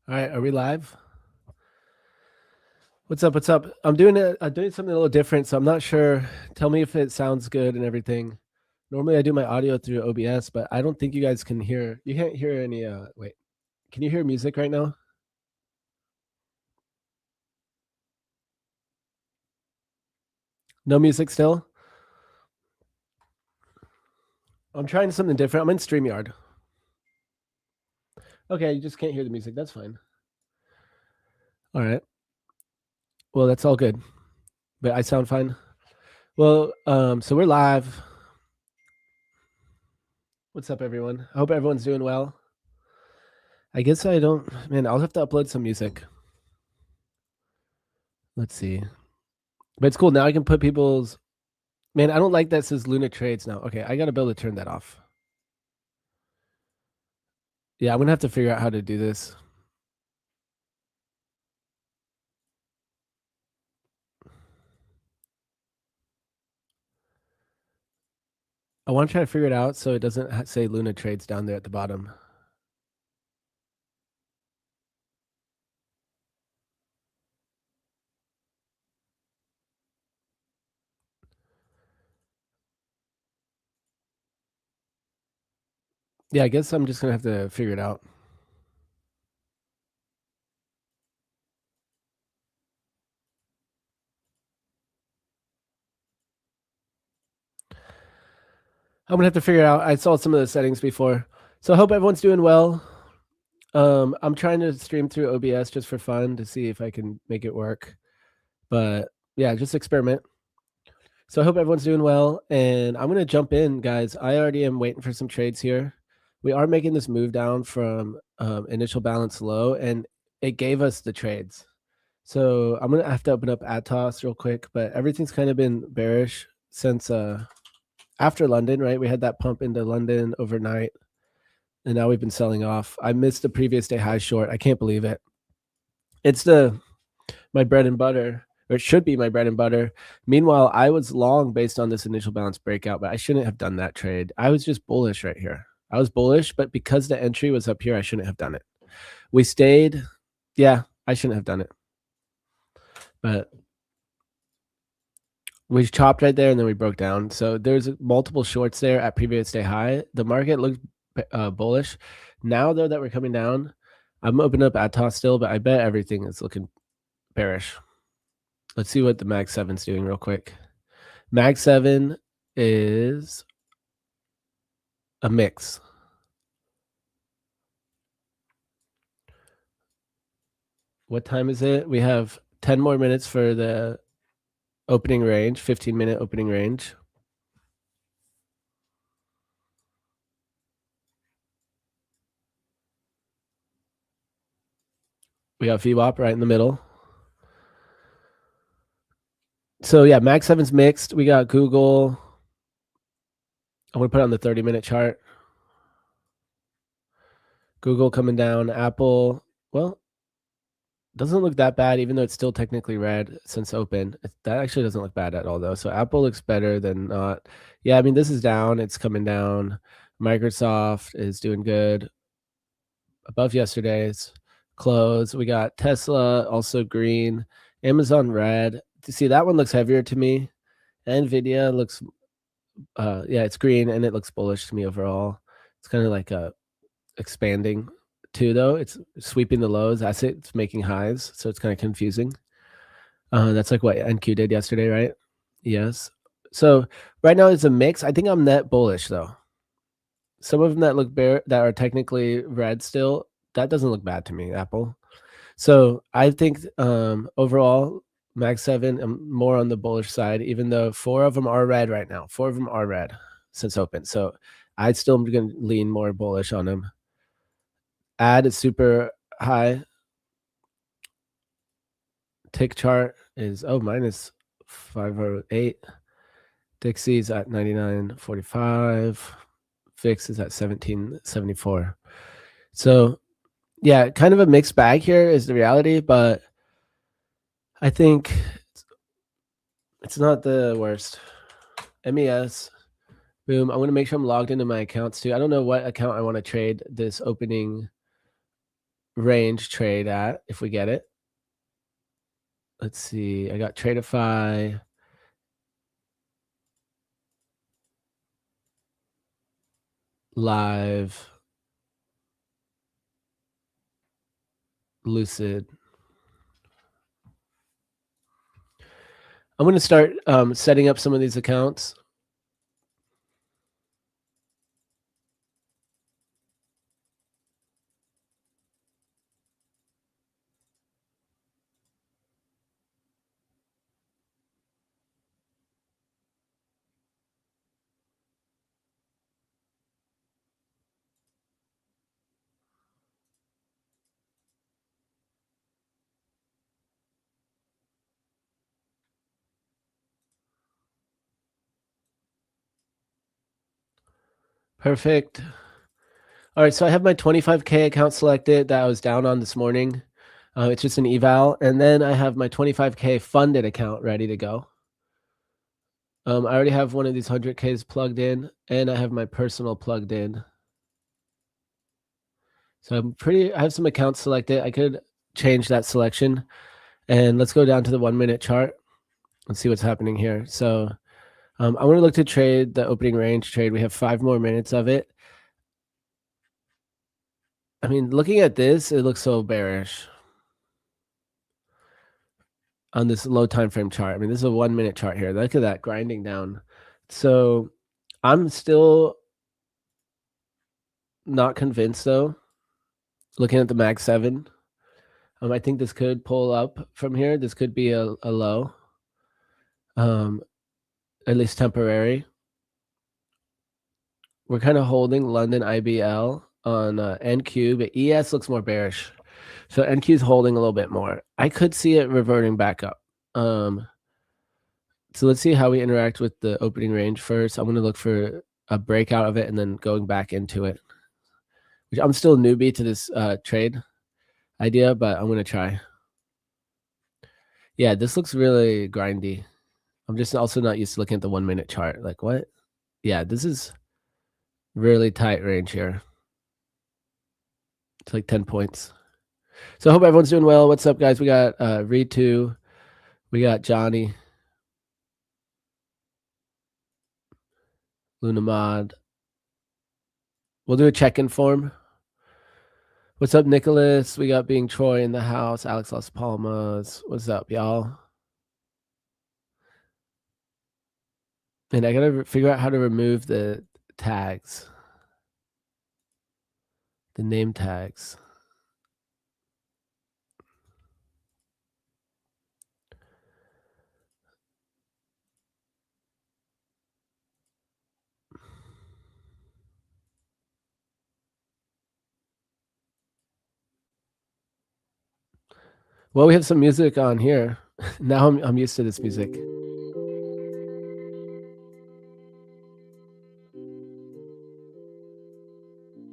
All right, are we live? What's up? What's up? I'm doing something a little different, so I'm not sure. Tell me if it sounds good and everything. Normally I do my audio through OBS, but I don't think you guys can hear. You can't hear any wait. Can you hear music right now? No music still? I'm trying something different. I'm in StreamYard. Okay, you just can't hear the music. That's fine. All right. Well, that's all good. But I sound fine. Well, so we're live. What's up, everyone? I hope everyone's doing well. I guess I don't, man, I'll have to upload some music. Let's see. But it's cool. Now I can put people's, man, I don't like that it says Luna Trades now. Okay, I got to be able to turn that off. Yeah, I'm going to have to figure out how to do this. I want to try to figure it out so it doesn't say Luna Trades down there at the bottom. Yeah, I guess I'm just going to have to figure it out. I'm going to have to figure it out. I saw some of the settings before. So I hope everyone's doing well. I'm trying to stream through OBS just for fun to see if I can make it work. But yeah, just experiment. So I hope everyone's doing well. And I'm going to jump in, guys. I already am waiting for some trades here. We are making this move down from initial balance low, and it gave us the trades. So I'm going to have to open up Atos real quick, but everything's kind of been bearish since after London, right? We had that pump into London overnight, and now we've been selling off. I missed the previous day high short. I can't believe it. It's my bread and butter, or it should be my bread and butter. Meanwhile, I was long based on this initial balance breakout, but I shouldn't have done that trade. I was just bullish right here. I was bullish, but because the entry was up here, I shouldn't have done it. We stayed. Yeah, I shouldn't have done it. But we chopped right there and then we broke down. So there's multiple shorts there at previous day high. The market looked bullish. Now, though, that we're coming down, I'm opening up Atos still, but I bet everything is looking bearish. Let's see what the Mag 7's doing real quick. Mag 7 is a mix. What time is it? We have 10 more minutes for the opening range, 15-minute opening range. We got VWAP right in the middle. So yeah, Mag 7's mixed. We got Google. I'm going to put it on the 30-minute chart. Google coming down. Apple, well, doesn't look that bad, even though it's still technically red since open. That actually doesn't look bad at all, though. So Apple looks better than not. Yeah, I mean, this is down. It's coming down. Microsoft is doing good. Above yesterday's close. We got Tesla, also green. Amazon red. See, that one looks heavier to me. NVIDIA looks, yeah, it's green, and it looks bullish to me overall. It's kind of like expanding too, though. It's sweeping the lows. I say it's making highs, so it's kind of confusing. That's like what NQ did yesterday, right? Yes. So right now it's a mix. I think I'm net bullish, though. Some of them that look that are technically red still, that doesn't look bad to me, Apple. So I think overall, Mag 7, I'm more on the bullish side, even though 4 of them are red right now. 4 of them are red since open. So I still am going to lean more bullish on them. Add is super high. Tick chart is minus 508. Dixie's at 99.45. Fix is at 17.74. So yeah, kind of a mixed bag here is the reality, but I think it's not the worst. MES, boom. I'm going to make sure I'm logged into my accounts too. I don't know what account I want to trade this opening range trade at if we get it. Let's see. I got Tradeify. Live. Lucid. I'm going to start setting up some of these accounts. Perfect. All right, so I have my 25K account selected that I was down on this morning. It's just an eval. And then I have my 25K funded account ready to go. I already have one of these 100Ks plugged in, and I have my personal plugged in. So I have some accounts selected. I could change that selection. And let's go down to the 1 minute chart and see what's happening here. So I want to look to trade the opening range trade. We have 5 more minutes of it. I mean, looking at this, it looks so bearish on this low time frame chart. I mean, this is a 1 minute chart here. Look at that grinding down. So I'm still not convinced though. Looking at the Mag 7, I think this could pull up from here. This could be a low, at least temporary. We're kind of holding London IBL on NQ, but ES looks more bearish. So NQ is holding a little bit more. I could see it reverting back up. So let's see how we interact with the opening range first. I'm going to look for a breakout of it and then going back into it. Which I'm still a newbie to this trade idea, but I'm going to try. Yeah, this looks really grindy. I'm just also not used to looking at the 1 minute chart. Like what? Yeah, this is really tight range here. It's like 10 points. So I hope everyone's doing well. What's up, guys? We got Ritu. We got Johnny. Lunamod. We'll do a check-in form. What's up, Nicholas? We got Being Troy in the house. Alex Las Palmas. What's up, y'all? And I got to figure out how to remove the tags. The name tags. Well, we have some music on here. Now I'm used to this music.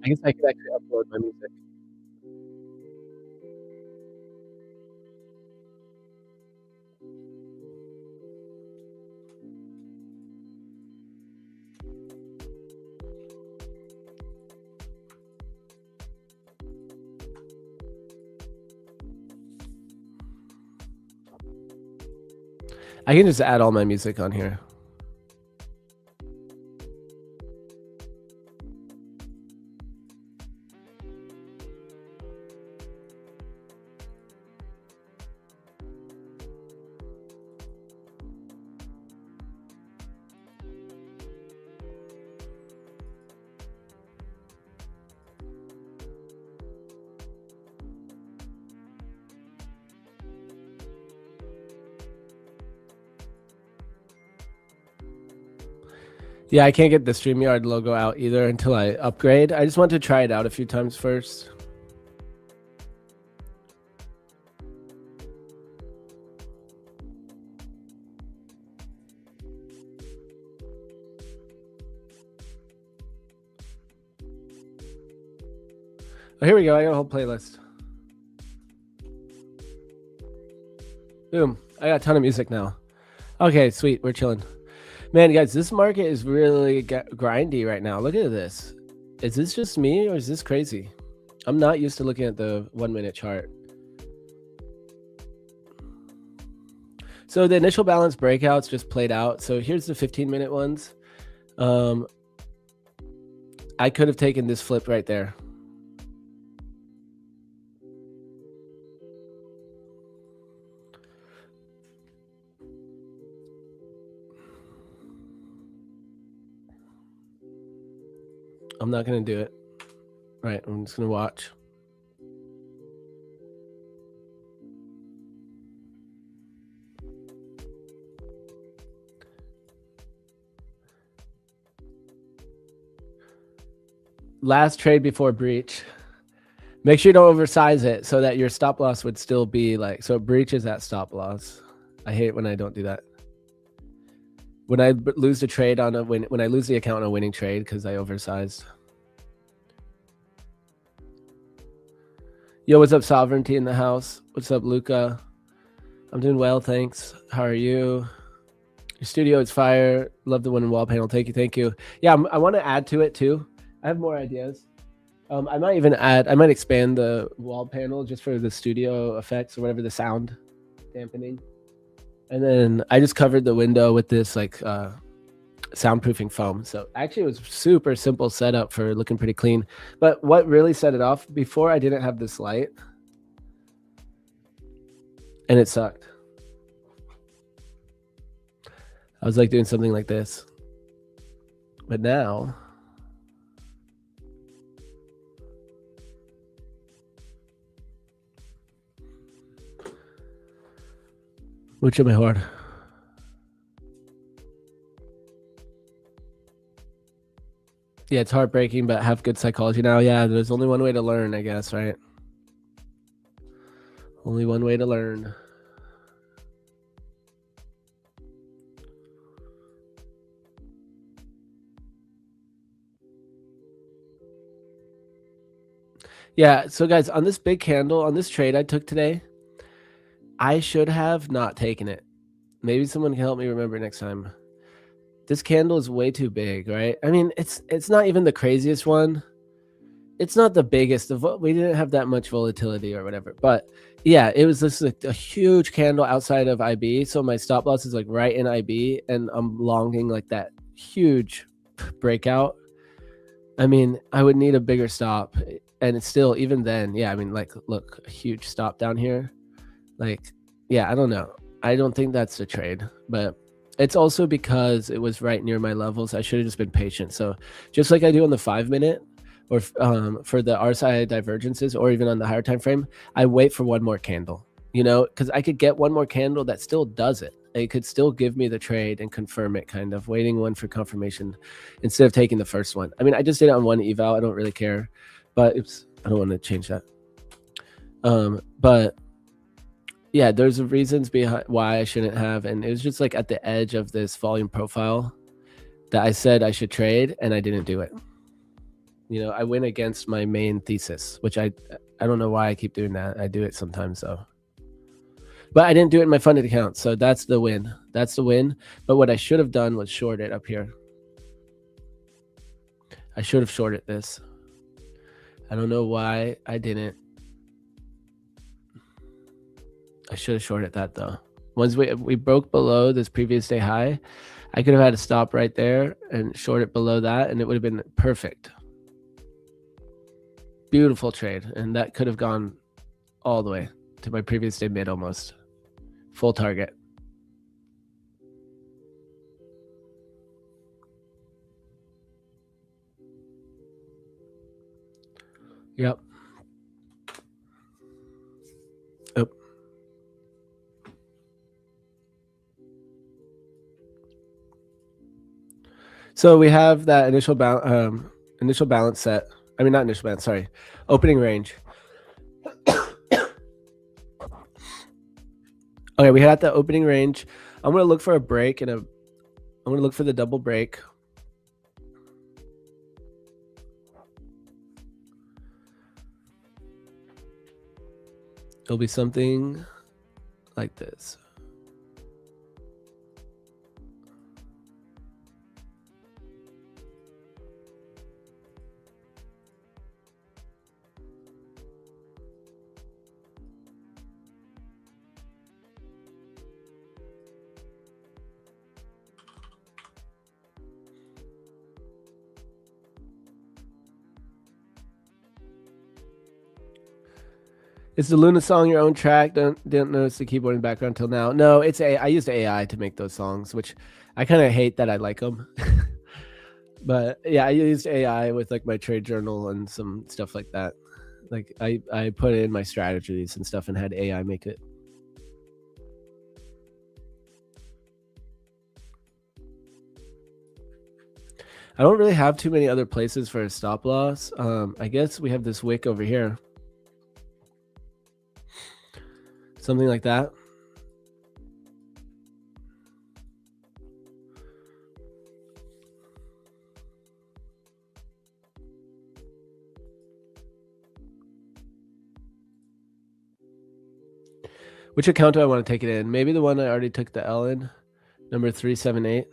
I guess I could actually upload my music. I can just add all my music on here. Yeah, I can't get the StreamYard logo out either until I upgrade. I just want to try it out a few times first. Oh, here we go. I got a whole playlist. Boom. I got a ton of music now. Okay, sweet. We're chilling. Man, guys, this market is really grindy right now. Look at this. Is this just me or is this crazy? I'm not used to looking at the 1 minute chart. So the initial balance breakouts just played out. So here's the 15-minute ones. I could have taken this flip right there. I'm not going to do it. Right, I'm just going to watch. Last trade before breach. Make sure you don't oversize it so that your stop loss would still be like, so it breaches that stop loss. I hate when I don't do that. When I lose the trade on a win, when I lose the account on a winning trade because I oversized. Yo, what's up, Sovereignty in the house? What's up, Luca? I'm doing well, thanks. How are you? Your studio is fire. Love the one in wall panel. Thank you. Yeah, I want to add to it too. I have more ideas. I might even add, I might expand the wall panel just for the studio effects or whatever, the sound dampening. And then I just covered the window with this like soundproofing foam. So actually it was super simple setup for looking pretty clean. But what really set it off, before I didn't have this light and it sucked. I was like doing something like this. But now, mucho mejor. Yeah, it's heartbreaking, but have good psychology now. Yeah, there's only one way to learn, I guess, right? Only one way to learn. Yeah, so guys, on this big candle, on this trade I took today, I should have not taken it. Maybe someone can help me remember next time. This candle is way too big, right? I mean, it's not even the craziest one. It's not the biggest. We didn't have that much volatility or whatever. But yeah, it was this like a huge candle outside of IB. So my stop loss is like right in IB, and I'm longing like that huge breakout. I mean, I would need a bigger stop. And it's still, even then, yeah, I mean, like, look, a huge stop down here. Like, yeah, I don't know. I don't think that's a trade, but it's also because it was right near my levels. I should have just been patient. So just like I do on the 5 minute or for the RSI divergences, or even on the higher time frame, I wait for one more candle, you know, because I could get one more candle that still does it. It could still give me the trade and confirm it, kind of waiting one for confirmation instead of taking the first one. I mean, I just did it on one eval. I don't really care, but I don't want to change that. But yeah, there's reasons behind why I shouldn't have, and it was just like at the edge of this volume profile that I said I should trade, and I didn't do it. You know, I went against my main thesis, which I don't know why I keep doing that. I do it sometimes though. But I didn't do it in my funded account, so that's the win. That's the win. But what I should have done was short it up here. I should have shorted this. I don't know why I didn't. I should have shorted that though. Once we broke below this previous day high, I could have had a stop right there and short it below that, and it would have been perfect. Beautiful trade, and that could have gone all the way to my previous day mid almost. Full target. Yep. Oh. So we have that initial balance set. I mean, not initial balance, sorry. Opening range. Okay, we had the opening range. I'm going to look for a break and I'm going to look for the double break. It'll be something like this. Is the Luna song your own track? Didn't notice the keyboard in the background until now. No, it's I used AI to make those songs, which I kind of hate that I like them. But yeah, I used AI with like my trade journal and some stuff like that. Like I put in my strategies and stuff and had AI make it. I don't really have too many other places for a stop loss. I guess we have this wick over here. Something like that. Which account do I want to take it in? Maybe the one I already took the L in, number 378.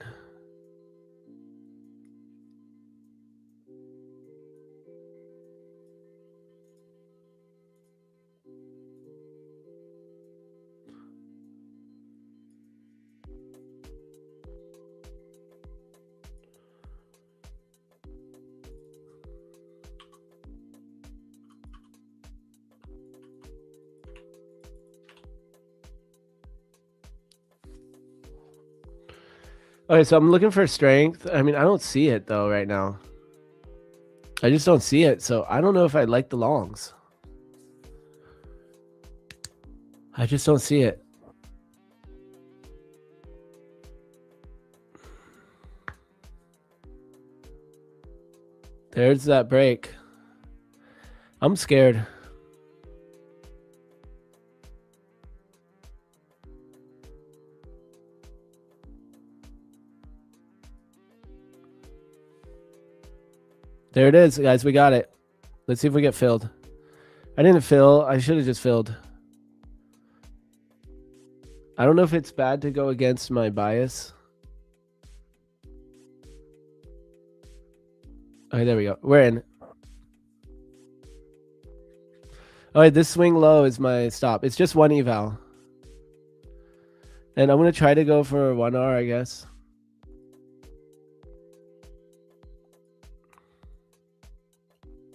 Okay, so I'm looking for strength. I mean, I don't see it though right now. I just don't see it. So I don't know if I like the longs. I just don't see it. There's that break. I'm scared. There it is, guys. We got it. Let's see if we get filled. I didn't fill. I should have just filled. I don't know if it's bad to go against my bias. Okay, there we go. We're in. All right, this swing low is my stop. It's just one eval. And I'm going to try to go for 1R, I guess.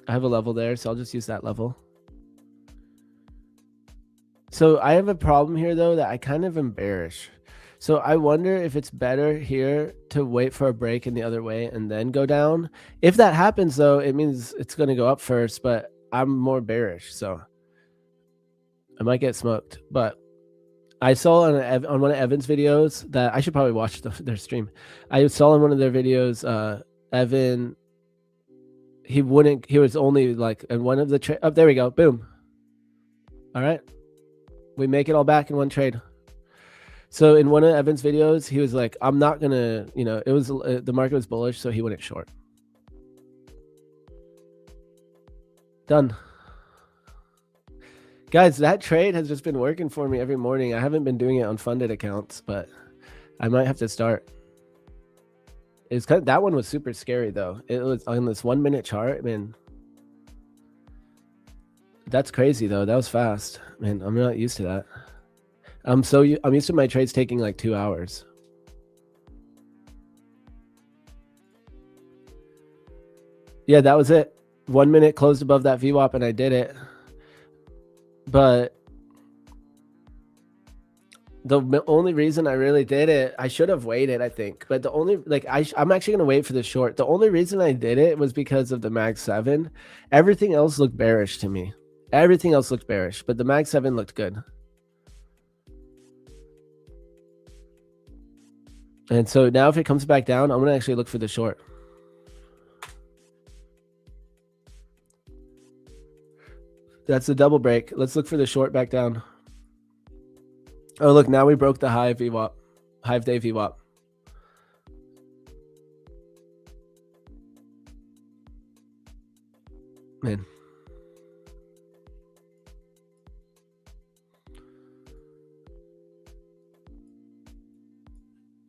I have a level there, so I'll just use that level. So I have a problem here, though, that I kind of am bearish. So I wonder if it's better here to wait for a break in the other way and then go down. If that happens, though, it means it's going to go up first, but I'm more bearish, so I might get smoked. But I saw on one of Evan's videos that I should probably watch their stream. I saw in one of their videos, Evan, he was only like in one of the oh, there we go. Boom. All right. We make it all back in one trade. So in one of Evan's videos, he was like, I'm not going to, it was the market was bullish, so he went short. Done. Guys, that trade has just been working for me every morning. I haven't been doing it on funded accounts, but I might have to start. It's kind of, that one was super scary though. It was on this 1 minute chart, man. That's crazy though. That was fast, man. I'm not used to that. I'm used to my trades taking like 2 hours. Yeah, that was it. 1 minute closed above that VWAP and I did it. But the only reason I really did it, I should have waited, I think. But the only, like, I'm actually going to wait for the short. The only reason I did it was because of the Mag 7. Everything else looked bearish to me. Everything else looked bearish, but the Mag 7 looked good. And so now if it comes back down, I'm going to actually look for the short. That's the double break. Let's look for the short back down. Oh, look, now we broke the high VWAP, Hive Day VWAP. Man.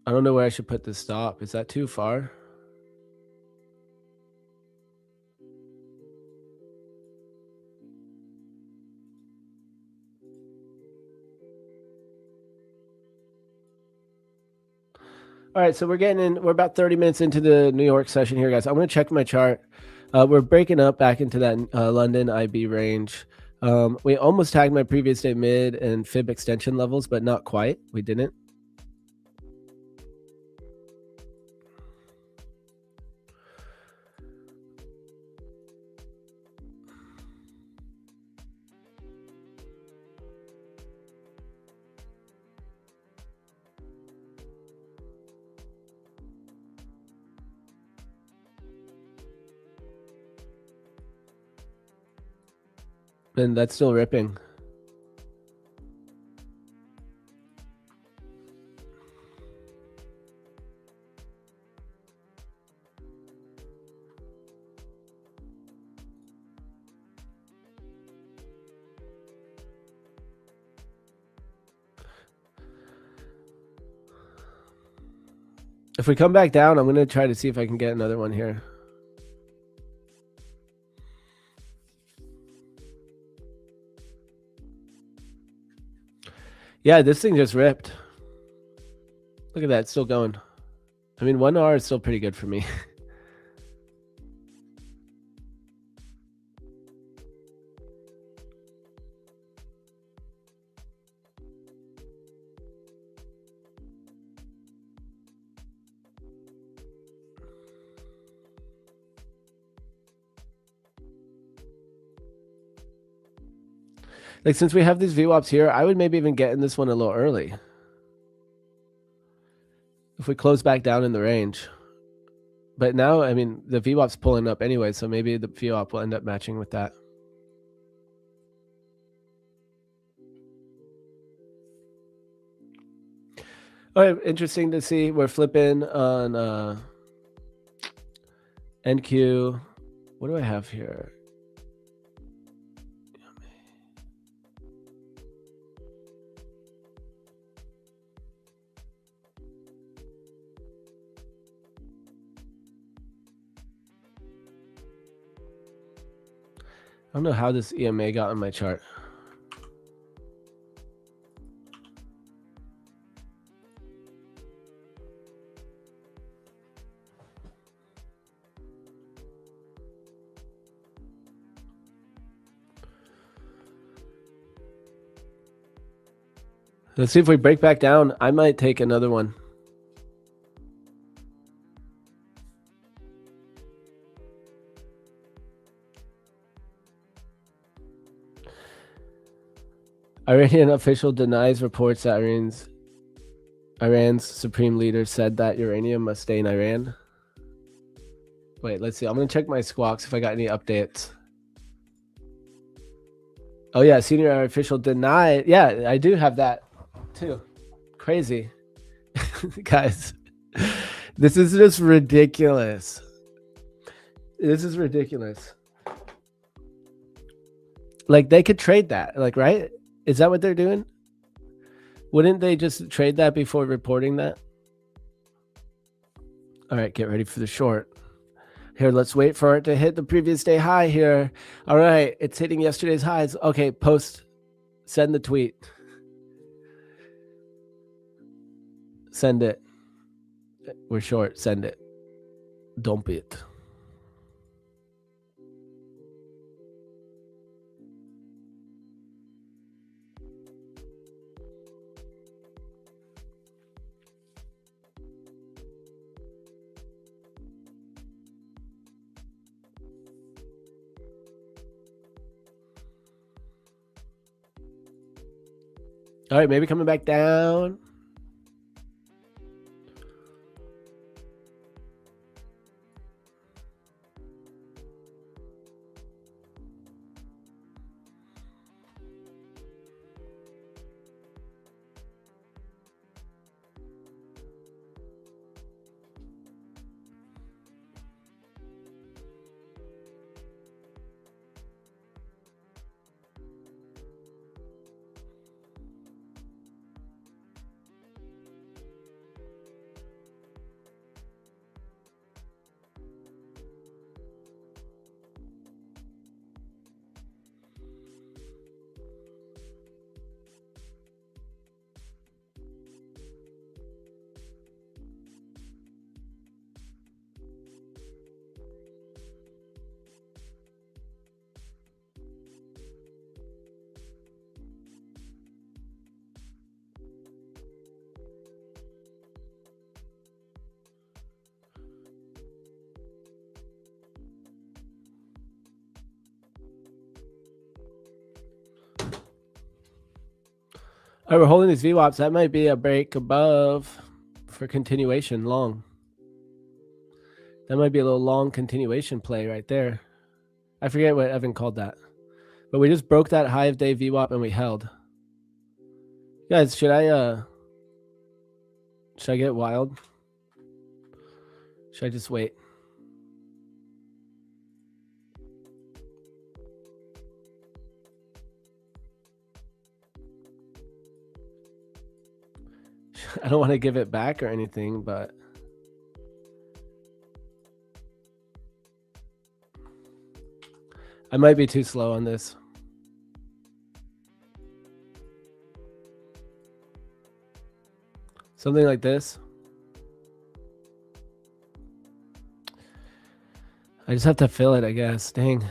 I don't know where I should put this stop. Is that too far? All right, so we're about 30 minutes into the New York session here, guys. I'm going to check my chart. We're breaking up back into that London IB range. We almost tagged my previous day mid and fib extension levels, but not quite. We didn't. And that's still ripping. If we come back down, I'm going to try to see if I can get another one here. Yeah, this thing just ripped. Look at that, it's still going. I mean, 1R is still pretty good for me. Like, since we have these VWAPs here, I would maybe even get in this one a little early. If we close back down in the range. But now, I mean, the VWAP's pulling up anyway, so maybe the VWAP will end up matching with that. All right, interesting to see. We're flipping on NQ. What do I have here? I don't know how this EMA got on my chart. Let's see if we break back down. I might take another one. Iranian official denies reports that Iran's supreme leader said that uranium must stay in Iran. Wait, let's see. I'm going to check my squawks if I got any updates. Oh, yeah. Senior official denied. Yeah, I do have that too. Crazy. Guys, this is just ridiculous. This is ridiculous. Like, they could trade that, like, right? Is that what they're doing? Wouldn't they just trade that before reporting that? All right, get ready for the short. Here, let's wait for it to hit the previous day high here. All right, it's hitting yesterday's highs. Okay, post. Send the tweet. Send it. We're short. Send it. Dump it. All right, maybe coming back down. right, we're holding these VWAPs. That might be a break above for continuation long. That might be a little long continuation play right there. I forget what Evan called that. But we just broke that high of day VWAP and we held. Guys, should I get wild? Should I just wait? I don't want to give it back or anything, but I might be too slow on this. Something like this. I just have to fill it, I guess. Dang.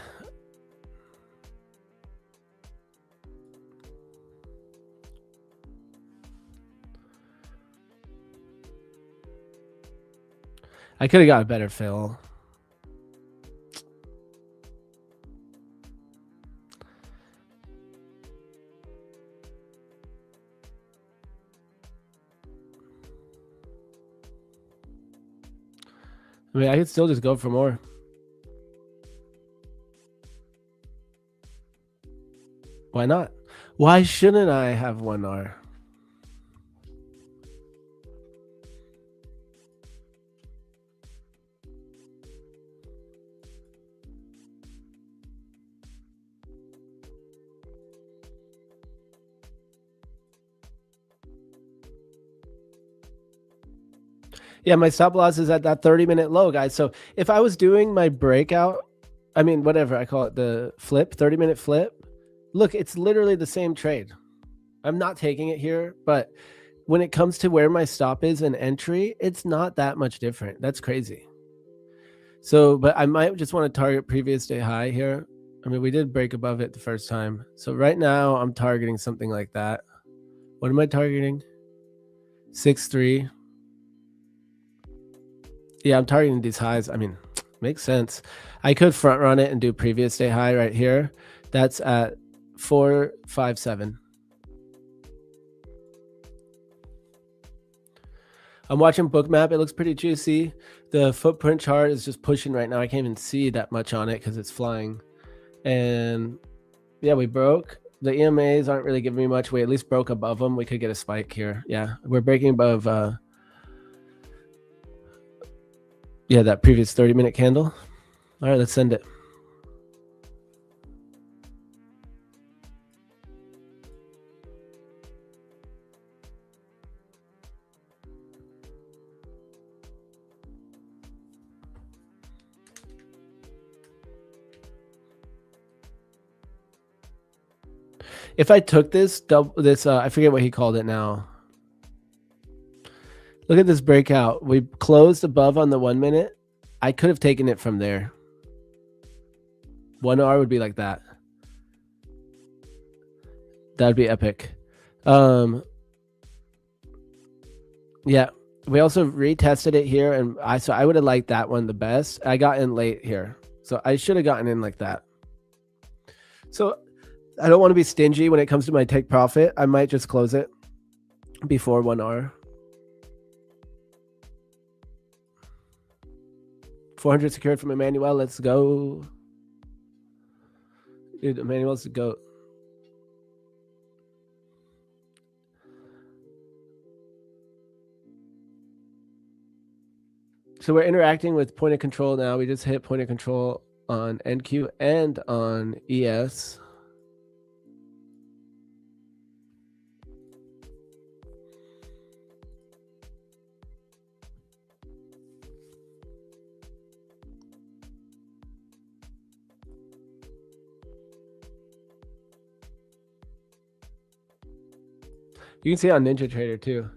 I could have got a better fill. I mean, I could still just go for more. Why not? Why shouldn't I have 1R? Yeah, my stop loss is at that 30-minute low, guys. So if I was doing my breakout, I mean, whatever I call it, the flip, 30-minute flip, look, it's literally the same trade. I'm not taking it here, but when it comes to where my stop is and entry, it's not that much different. That's crazy. So, but I might just want to target previous day high here. I mean, we did break above it the first time. So right now I'm targeting something like that. What am I targeting? 6.3. Yeah, I'm targeting these highs. I mean, makes sense. I could front run it and do previous day high right here. That's at 457. I'm watching Bookmap. It looks pretty juicy. The footprint chart is just pushing right now. I can't even see that much on it because it's flying. And yeah, we broke. The EMAs aren't really giving me much. We at least broke above them. We could get a spike here. Yeah, we're breaking above that previous 30-minute candle. All right, let's send it. If I took this, I forget what he called it now. Look at this breakout. We closed above on the 1 minute. I could have taken it from there. 1R would be like that. That would be epic. Yeah, we also retested it here, and I would have liked that one the best. I got in late here, so I should have gotten in like that. So I don't want to be stingy when it comes to my take profit. I might just close it before 1R. 400 secured from Emmanuel. Let's go. Dude, Emmanuel's the GOAT. So we're interacting with point of control now. We just hit point of control on NQ and on ES. You can see it on Ninja Trader too.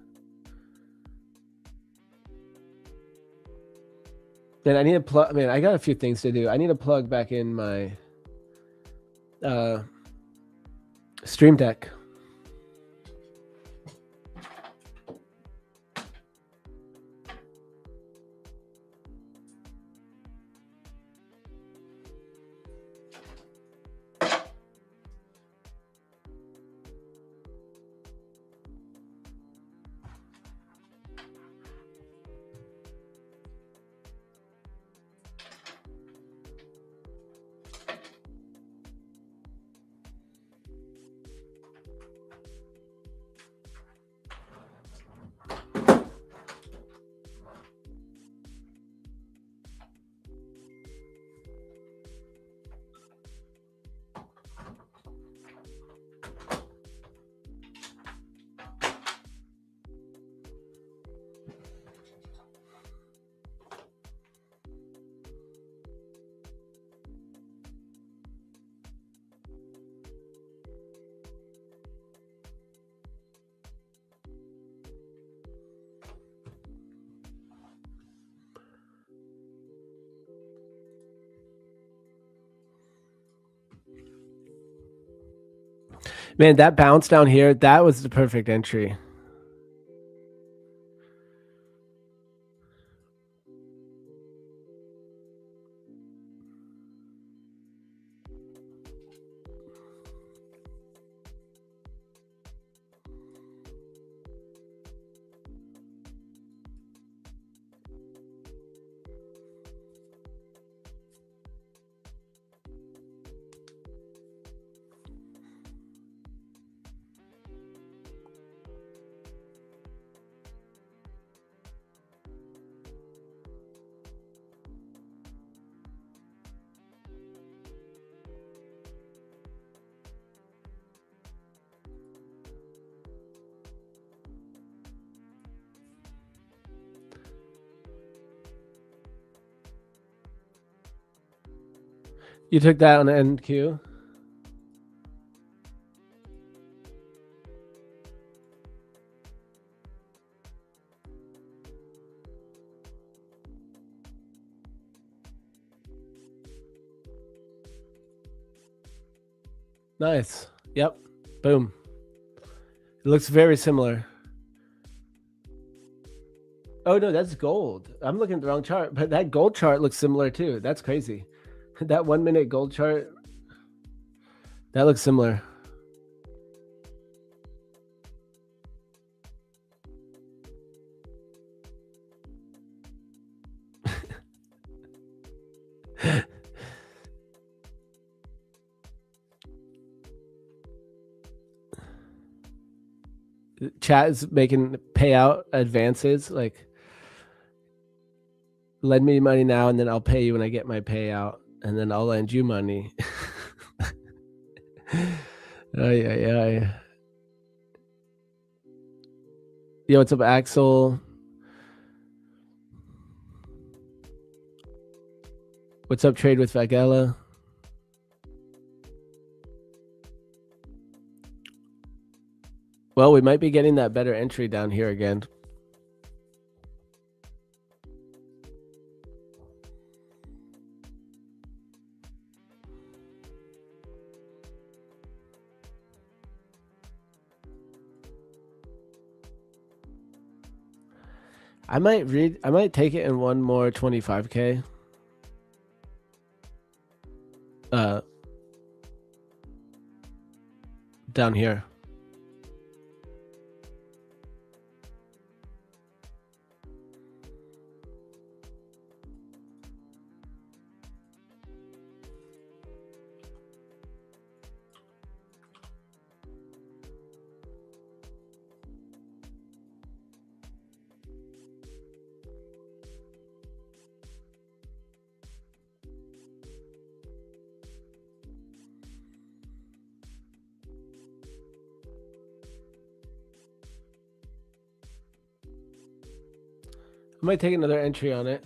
Man, I need to plug. Man, I got a few things to do. I need to plug back in my Stream Deck. Man, that bounce down here, that was the perfect entry. You took that on NQ? Nice. Yep. Boom. It looks very similar. Oh no, that's gold. I'm looking at the wrong chart, but that gold chart looks similar too. That's crazy. That 1 minute gold chart, that looks similar. Chat is making payout advances, like lend me money now and then I'll pay you when I get my payout, and then I'll lend you money. Ay. Yo, what's up, Axel? What's up, Trade with Vagella? Well, we might be getting that better entry down here again. I might take it in one more 25K. Down here. I might take another entry on it.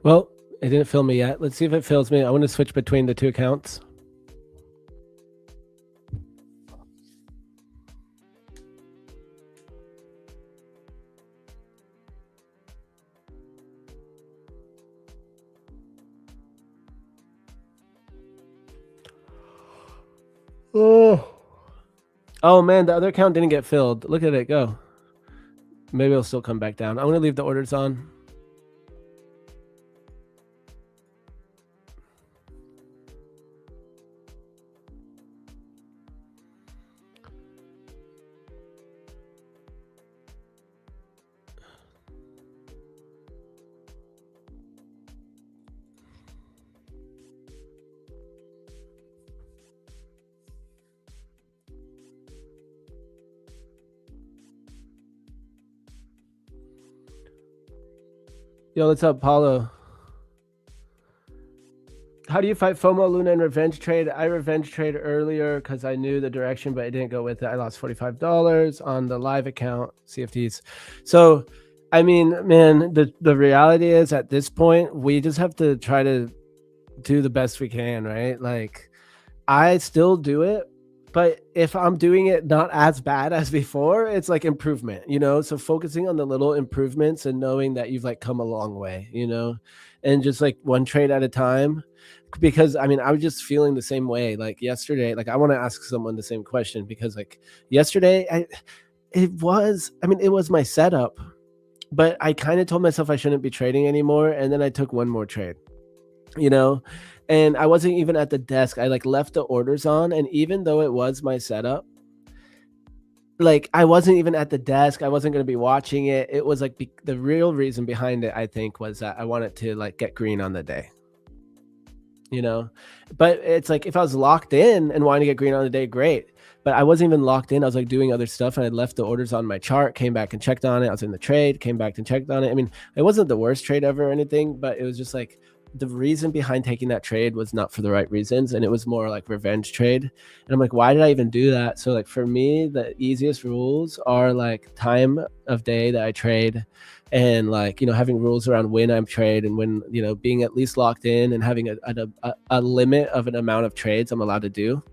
Well, it didn't fill me yet. Let's see if it fills me. I want to switch between the two accounts. Oh man, the other account didn't get filled. Look at it go. Maybe it'll still come back down. I'm going to leave the orders on. Yo, what's up, Paulo? How do you fight FOMO, Luna, and revenge trade? I revenge trade earlier because I knew the direction, but I didn't go with it. I lost $45 on the live account, CFDs. So, I mean, man, the reality is at this point, we just have to try to do the best we can, right? Like, I still do it, but if I'm doing it not as bad as before, it's like improvement, you know? So focusing on the little improvements and knowing that you've like come a long way, you know, and just like one trade at a time. Because I mean, I was just feeling the same way. Like yesterday, like I want to ask someone the same question because like yesterday, I mean, it was my setup, but I kind of told myself I shouldn't be trading anymore. And then I took one more trade, you know, and I wasn't even at the desk. I like left the orders on, and even though it was my setup, like I wasn't even at the desk. I wasn't going to be watching it. It was like the real reason behind it, I think, was that I wanted to like get green on the day, you know. But it's like if I was locked in and wanting to get green on the day, great. But I wasn't even locked in. I was like doing other stuff, and I left the orders on my chart, came back and checked on it. I was in the trade, came back and checked on it. I mean, it wasn't the worst trade ever or anything, but it was just like the reason behind taking that trade was not for the right reasons, and it was more like revenge trade. And I'm like, why did I even do that? So like for me, the easiest rules are like time of day that I trade, and like, you know, having rules around when I'm trade and when, you know, being at least locked in and having a limit of an amount of trades I'm allowed to do.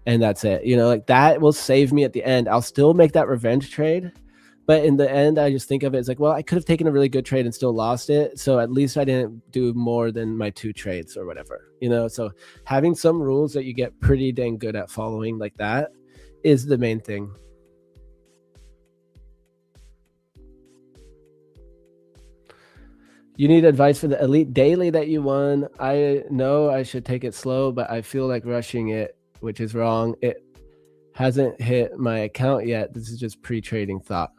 And that's it, you know, like that will save me at the end. I'll still make that revenge trade, but in the end, I just think of it as like, well, I could have taken a really good trade and still lost it. So at least I didn't do more than my 2 trades or whatever, you know? So having some rules that you get pretty dang good at following like that is the main thing. You need advice for the elite daily that you won. I know I should take it slow, but I feel like rushing it, which is wrong. It hasn't hit my account yet. This is just pre-trading thought.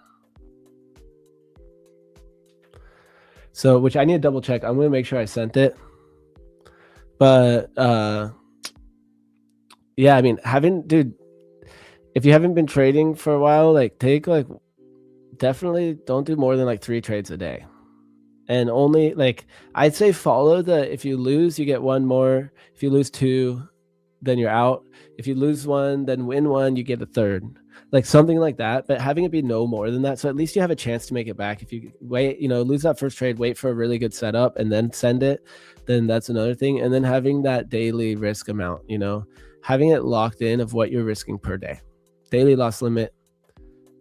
So, which I need to double check. I'm going to make sure I sent it. But yeah, I mean, dude, if you haven't been trading for a while, like take like definitely don't do more than like 3 trades a day. And only like I'd say follow the, if you lose, you get one more. If you lose 2, then you're out. If you lose 1, then win 1, you get a third. Like something like that, but having it be no more than that. So at least you have a chance to make it back. If you wait, you know, lose that first trade, wait for a really good setup and then send it, then that's another thing. And then having that daily risk amount, you know, having it locked in of what you're risking per day, daily loss limit,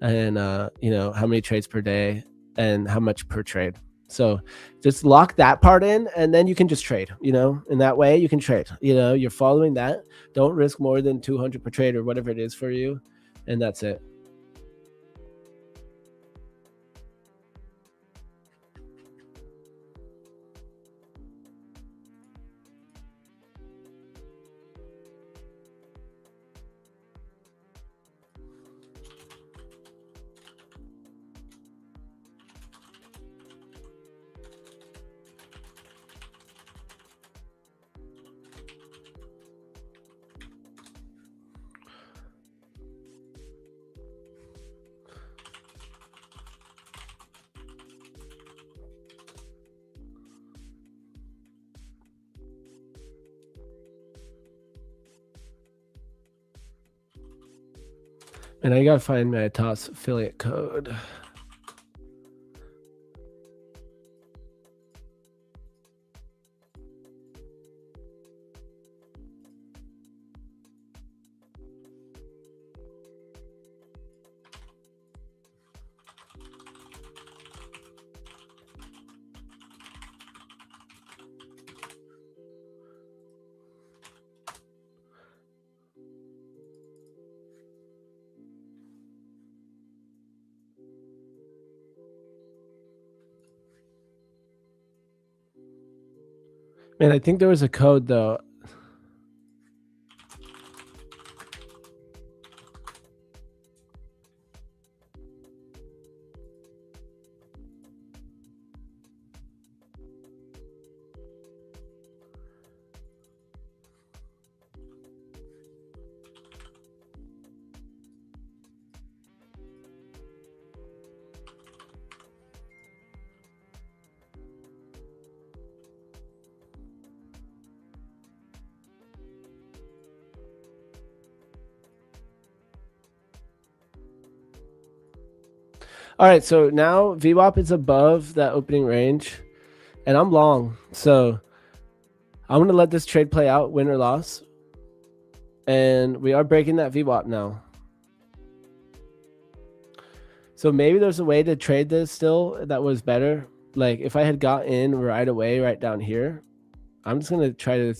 and you know, how many trades per day and how much per trade. So just lock that part in, and then you can just trade, you know, in that way you can trade, you know, you're following that. Don't risk more than 200 per trade or whatever it is for you. And that's it. And I gotta find my TOS affiliate code. And I think there was a code though. All right, so now VWAP is above that opening range, and I'm long. So I'm going to let this trade play out, win or loss. And we are breaking that VWAP now. So maybe there's a way to trade this still that was better. Like if I had got in right away, right down here, I'm just going to try to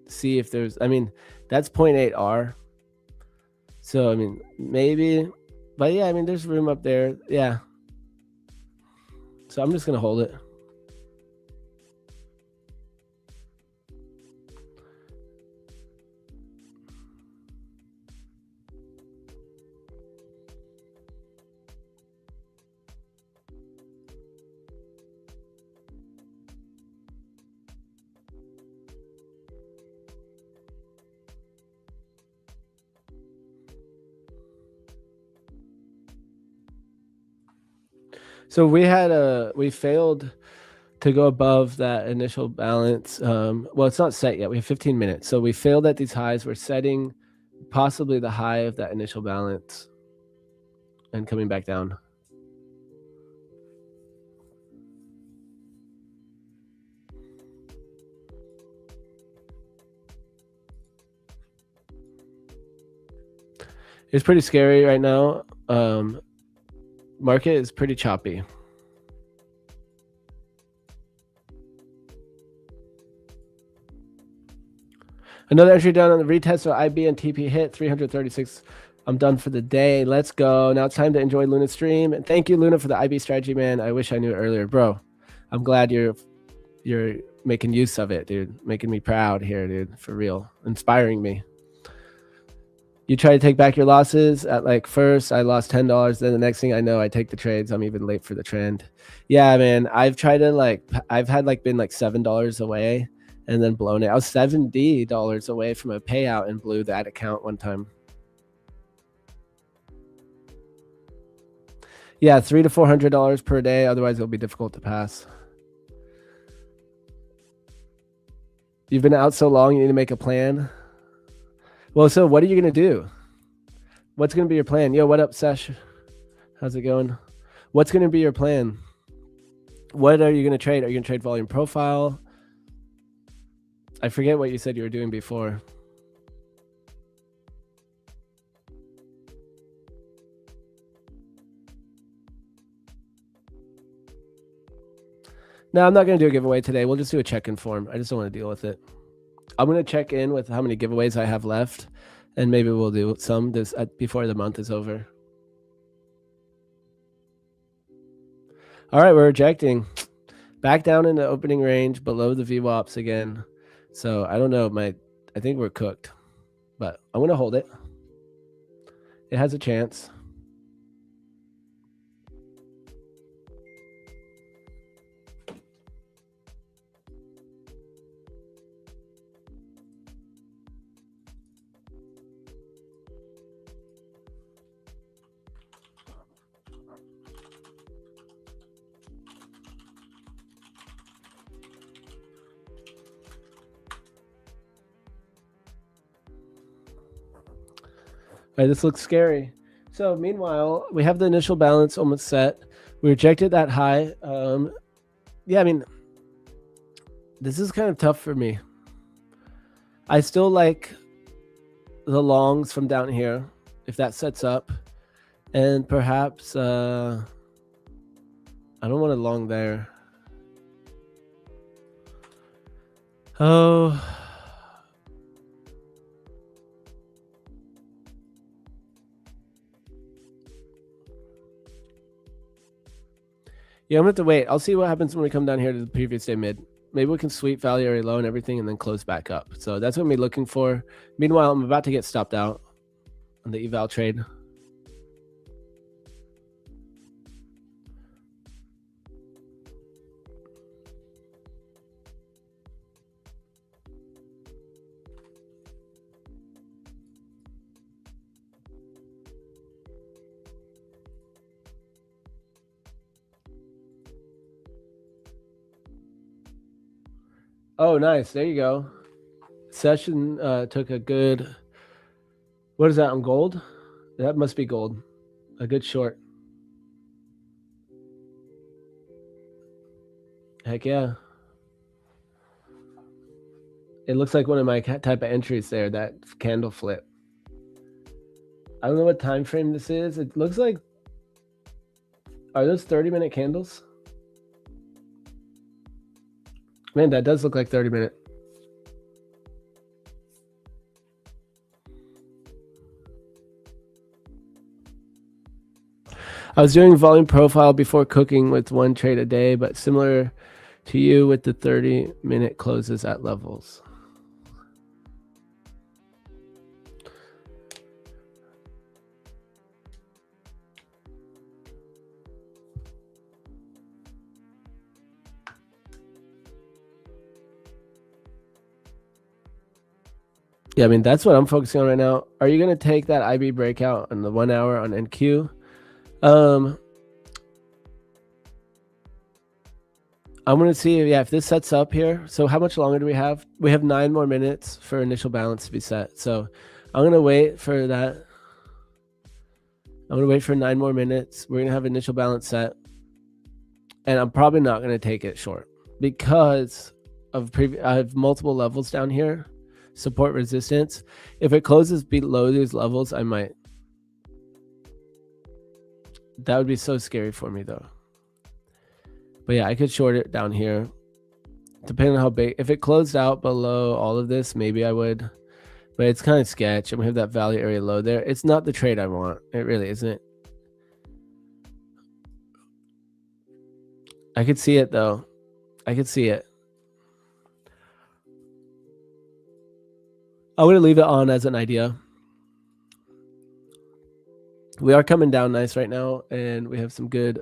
see if there's, I mean, that's 0.8R. So, I mean, maybe, but yeah, I mean, there's room up there. Yeah. So I'm just going to hold it. So we failed to go above that initial balance. Well, it's not set yet. We have 15 minutes. So we failed at these highs. We're setting possibly the high of that initial balance and coming back down. It's pretty scary right now. Market is pretty choppy. Another entry down on the retest. So IB and TP hit 336. I'm done for the day. Let's go. Now it's time to enjoy Luna's stream. And thank you, Luna, for the IB strategy, man. I wish I knew it earlier, bro. I'm glad you're making use of it, dude. Making me proud here, dude. For real. Inspiring me. You try to take back your losses at like first I lost $10. Then the next thing I know, I take the trades. I'm even late for the trend. Yeah, man. I've tried to I've had been like $7 away and then blown it. I was $70 away from a payout and blew that account one time. Yeah, $300 to $400 per day. Otherwise, it'll be difficult to pass. You've been out so long, you need to make a plan. Well, so what are you going to do? What's going to be your plan? Yo, what up, Sesh? How's it going? What's going to be your plan? What are you going to trade? Are you going to trade volume profile? I forget what you said you were doing before. No, I'm not going to do a giveaway today. We'll just do a check-in form. I just don't want to deal with it. I'm going to check in with how many giveaways I have left, and maybe we'll do some before the month is over. All right, we're rejecting. Back down in the opening range, below the VWAPs again. So I don't know. I think we're cooked, but I'm going to hold it. It has a chance. All right, this looks scary. So meanwhile, we have the initial balance almost set. We rejected that high. Yeah, I mean, this is kind of tough for me. I still like the longs from down here, if that sets up. And perhaps, I don't want a long there. Oh. Yeah, I'm going to have to wait. I'll see what happens when we come down here to the previous day mid. Maybe we can sweep value area low and everything and then close back up. So that's what I'm looking for. Meanwhile, I'm about to get stopped out on the eval trade. Oh, nice. There you go. Session took a good, what is that on gold? That must be gold. A good short. Heck yeah. It looks like one of my type of entries there, that candle flip. I don't know what time frame this is. It looks like, are those 30-minute candles? Man, that does look like 30-minute. I was doing volume profile before cooking with 1 trade a day, but similar to you with the 30-minute closes at levels. Yeah, I mean, that's what I'm focusing on right now. Are you going to take that IB breakout on the 1 hour on NQ? I'm going to see, yeah, if this sets up here. So how much longer do we have? We have 9 more minutes for initial balance to be set. So I'm going to wait for that. I'm going to wait for 9 more minutes. We're going to have initial balance set. And I'm probably not going to take it short because of I have multiple levels down here. Support, resistance. If it closes below these levels, I might. That would be so scary for me though. But yeah, I could short it down here. Depending on how big. If it closed out below all of this, maybe I would. But it's kind of sketch. And we have that value area low there. It's not the trade I want. It really isn't. I could see it though. I could see it. I'm going to leave it on as an idea. We are coming down nice right now, and we have some good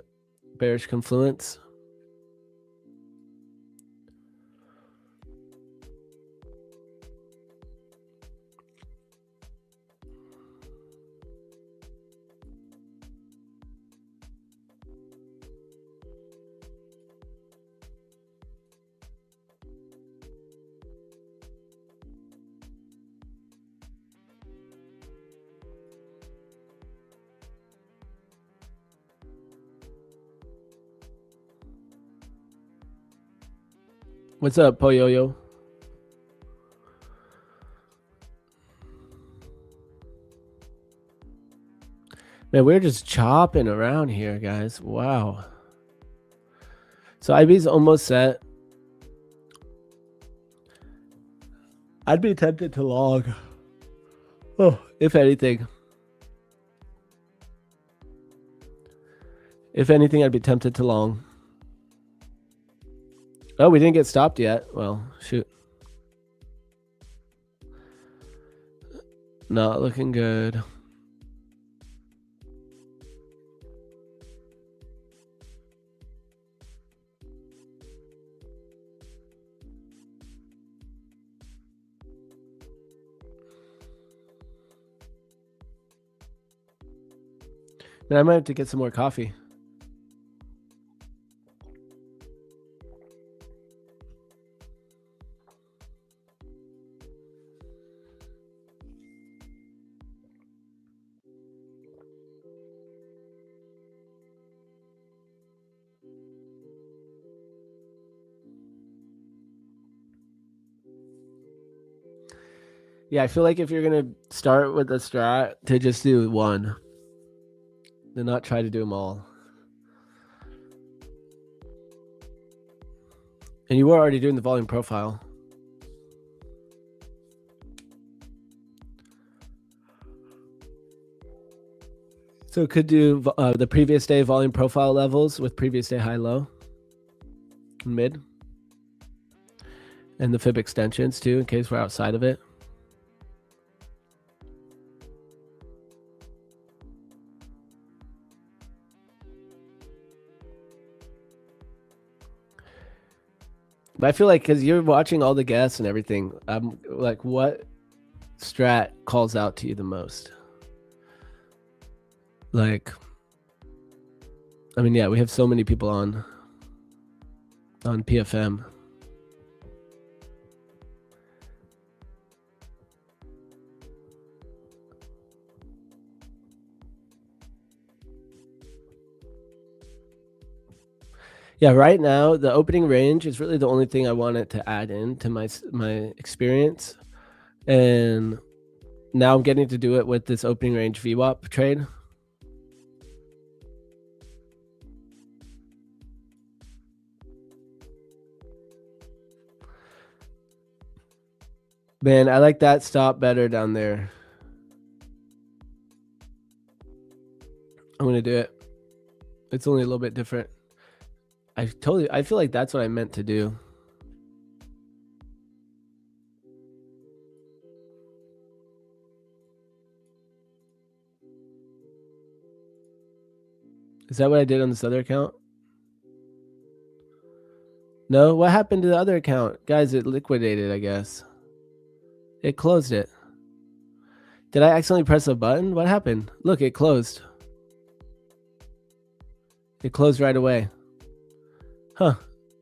bearish confluence. What's up, Poyoyo? Man, we're just chopping around here, guys. Wow. So IB's almost set. I'd be tempted to log. Oh, if anything. If anything, I'd be tempted to long. Oh, we didn't get stopped yet. Well, shoot. Not looking good. Man, I might have to get some more coffee. Yeah, I feel like if you're going to start with a strat, to just do one. To not try to do them all. And you were already doing the volume profile. So it could do the previous day volume profile levels with previous day high low. Mid. And the fib extensions too, in case we're outside of it. But I feel like because you're watching all the guests and everything, I'm like, what strat calls out to you the most? Like, I mean, yeah, we have so many people on PFM. Yeah, right now the opening range is really the only thing I wanted to add in to my experience, and now I'm getting to do it with this opening range VWAP trade. Man, I like that stop better down there. I'm gonna do it. It's only a little bit different. I feel like that's what I meant to do. Is that what I did on this other account? No, what happened to the other account? Guys, it liquidated, I guess. It closed it. Did I accidentally press a button? What happened? Look, it closed. It closed right away. Huh.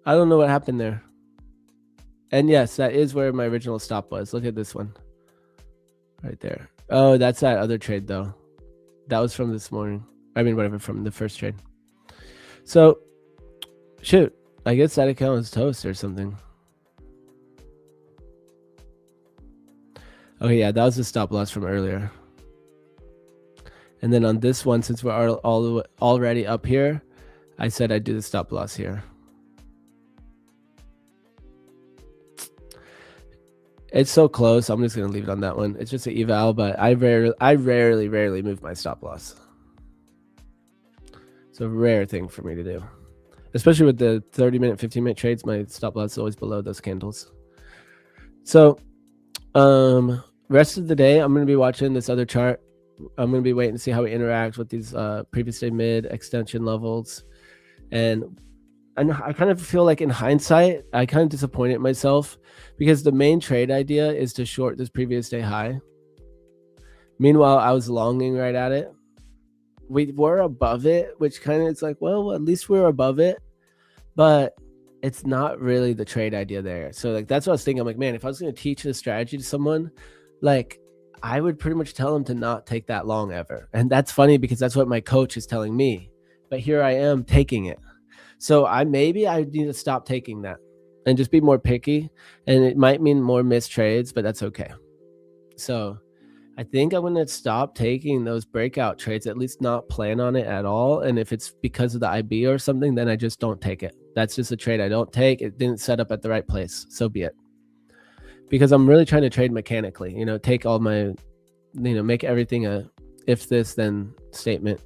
I don't know what happened there. And yes, that is where my original stop was. Look at this one. Right there. Oh, that's that other trade though. That was from this morning. I mean, whatever, from the first trade. So, shoot. I guess that account was toast or something. Okay, yeah, that was the stop loss from earlier. And then on this one, since we're already up here, I said I'd do the stop loss here. It's so close. I'm just gonna leave it on that one. It's just an eval, but I rarely move my stop loss. It's a rare thing for me to do, especially with the 30-minute, 15-minute trades. My stop loss is always below those candles. So, rest of the day, I'm gonna be watching this other chart. I'm gonna be waiting to see how we interact with these previous day mid extension levels, and I kind of feel like in hindsight, I kind of disappointed myself because the main trade idea is to short this previous day high. Meanwhile, I was longing right at it. We were above it, which kind of it's like, well, at least we're above it, but it's not really the trade idea there. So like that's what I was thinking. I'm like, man, if I was going to teach this strategy to someone, like I would pretty much tell them to not take that long ever. And that's funny because that's what my coach is telling me. But here I am taking it. So I need to stop taking that and just be more picky. And it might mean more missed trades, but that's okay. So I think I'm going to stop taking those breakout trades, at least not plan on it at all. And if it's because of the IB or something, then I just don't take it. That's just a trade I don't take. It didn't set up at the right place. So be it. Because I'm really trying to trade mechanically, take all my, make everything a if this then statement.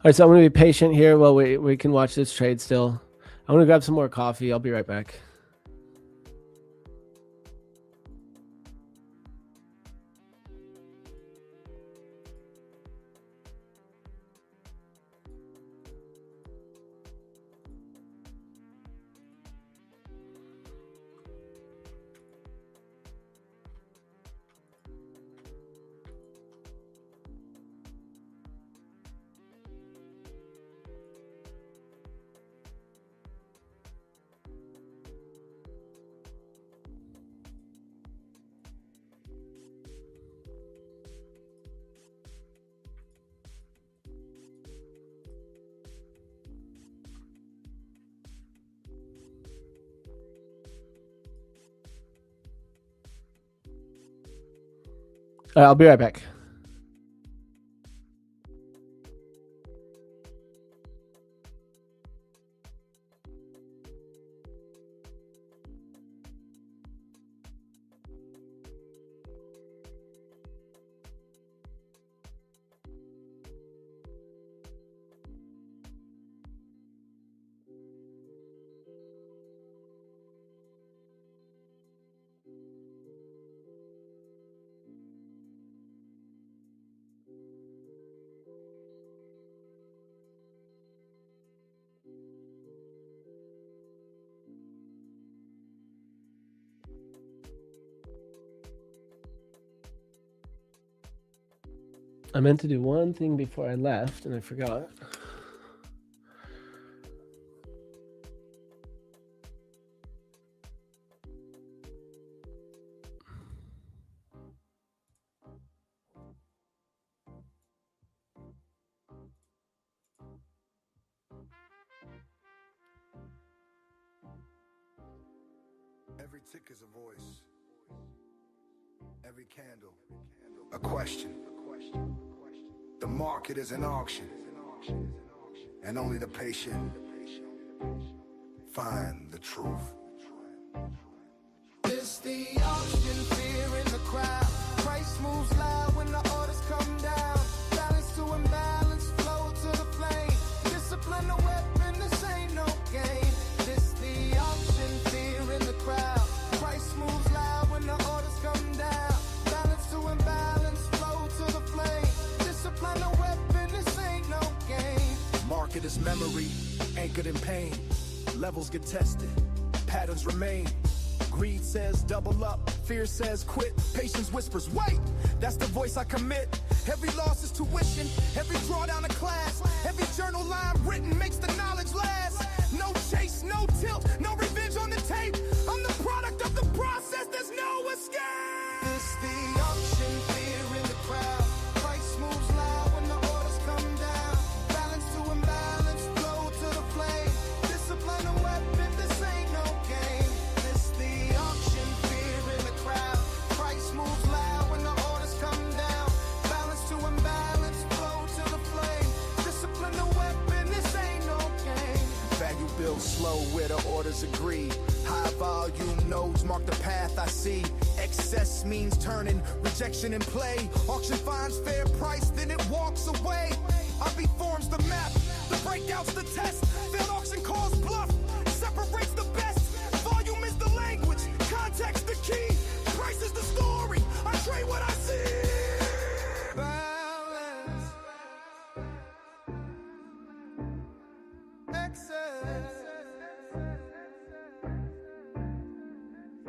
All right, so I'm going to be patient here while we can watch this trade still. I'm going to grab some more coffee. I'll be right back. All right, I'll be right back. I meant to do one thing before I left, and I forgot. Every tick is a voice. Every candle, a question. The market is an auction, and only the patient find the truth. It's the auction, fear in the crowd. Price moves loud when the orders come down. Balance to imbalance, flow to the flame. Discipline the weapon, this ain't no game. This the auction, fear in the crowd. Price moves loud when the orders come down. Balance to imbalance, flow to the flame. Discipline the weapon, this ain't no game. Market is memory, anchored in pain. Levels get tested, patterns remain. Greed says double up, fear says quit. Patience whispers wait, that's the voice I commit. Every loss is tuition, every drawdown a class. Every journal line written makes the knowledge last. No chase, no tilt, no revenge on the tape. I'm the product of the process, there's no escape. It's the auction, fear in the crowd. Price moves loud when the orders come down. Balance to imbalance, flow to the flame. Discipline the weapon, this ain't no game. It's the auction, fear in the crowd. Price moves loud when the orders come down. Balance to imbalance, flow to the flame. Discipline the weapon, this ain't no game. Value builds slow where the orders agree. High volume nodes mark the path I see. Excess means turning, rejection in play. Auction finds fair price, then it walks away. RV forms the map, the breakout's the test. Failed auction calls bluff, separates the best. Volume is the language, context the key. Price is the story, I trade what I see. Balance, excess.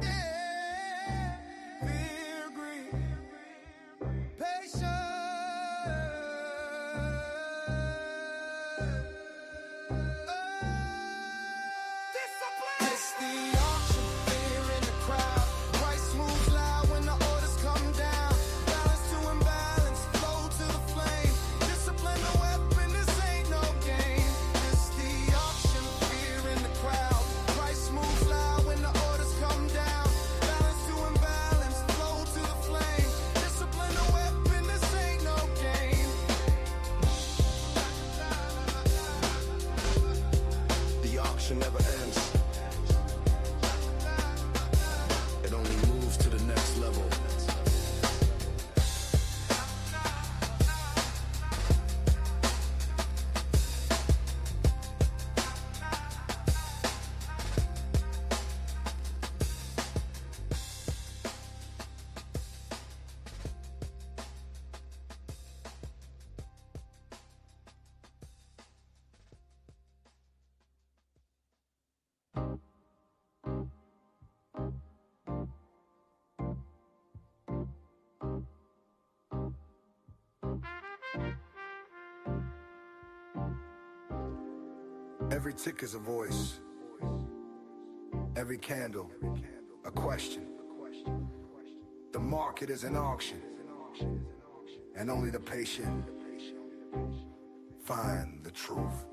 Yeah, fear, greed, patience. It's the auction, fear in the crowd. Price moves loud when the orders come down. Balance to imbalance, flow to the flame. Discipline the weapon, this ain't no game. It's the auction, fear in the crowd. Price moves loud when the orders come down. Balance to imbalance, flow to the flame. Discipline the weapon, this ain't no game. The auction never ends. It only moves to the next level. Every tick is a voice. Every candle, a question. The market is an auction, and only the patient find the truth.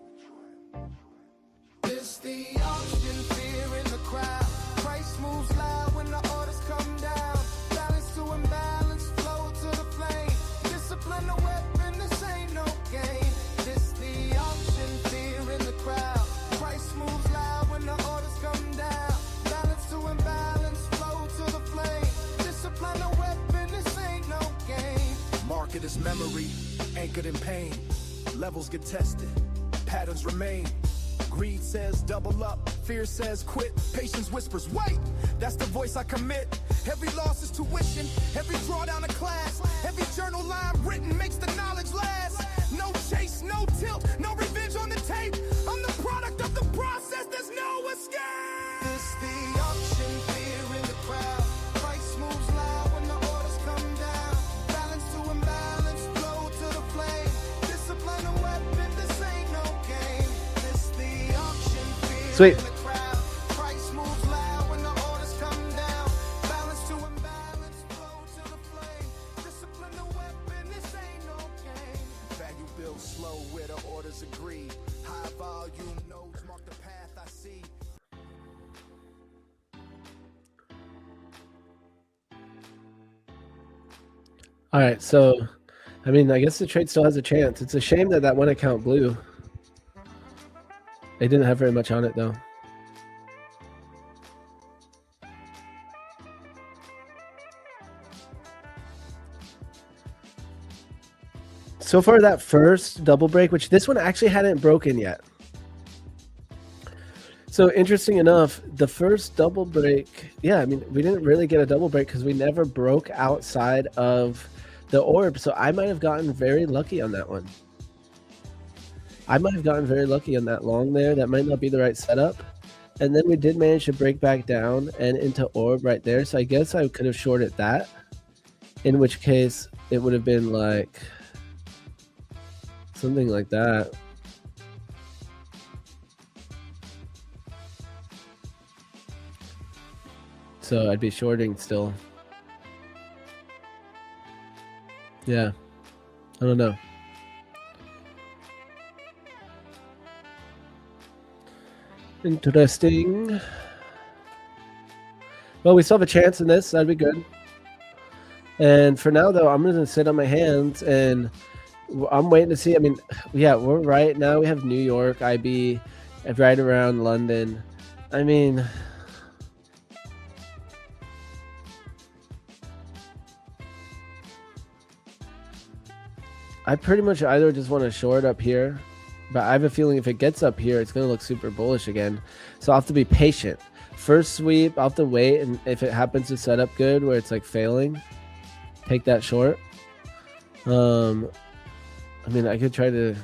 It's the auction, fear in the crowd. Price moves loud when the orders come down. Balance to imbalance, flow to the flame. Discipline the weapon, this ain't no game. It's the auction, fear in the crowd. Price moves loud when the orders come down. Balance to imbalance, flow to the flame. Discipline the weapon, this ain't no game. Market is memory, anchored in pain. Levels get tested, patterns remain. Greed says double up, fear says quit. Patience whispers wait, that's the voice I commit. Every loss is tuition, every drawdown a class. Every journal line written makes the knowledge last. No chase, no tilt, no revenge on the tape. I'm the product of the process, there's no escape. It's the auction, fear in the crowd. Price moves loud when the orders come down. Balance to imbalance, flow to the flame. Discipline the weapon, this ain't no game. It's the auction, fear Sweet. in the crowd. Price moves loud when the orders come down. Balance to imbalance, flow to the flame. Discipline the weapon, this ain't no game. Value builds slow where the orders agree. High volume nodes mark the path I see. All right, so I mean, I guess the trade still has a chance. It's a shame that one account blew. They didn't have very much on it though. So far, that first double break, which this one actually hadn't broken yet. So interesting enough, the first double break, yeah, I mean, we didn't really get a double break because we never broke outside of the orb. So I might have gotten very lucky on that one. I might have gotten very lucky on that long there. That might not be the right setup. And then we did manage to break back down and into orb right there. So I guess I could have shorted that, in which case it would have been like something like that. So I'd be shorting still. Yeah. I don't know. Interesting. Well, we still have a chance in this. That'd be good. And for now, though, I'm going to sit on my hands and I'm waiting to see. I mean, yeah, we're right now. We have New York, IB, right around London. I mean, I pretty much either just want to short up here, but I have a feeling if it gets up here, it's going to look super bullish again. So I'll have to be patient. First sweep, I'll have to wait, and if it happens to set up good where it's like failing, take that short. I mean, I could try to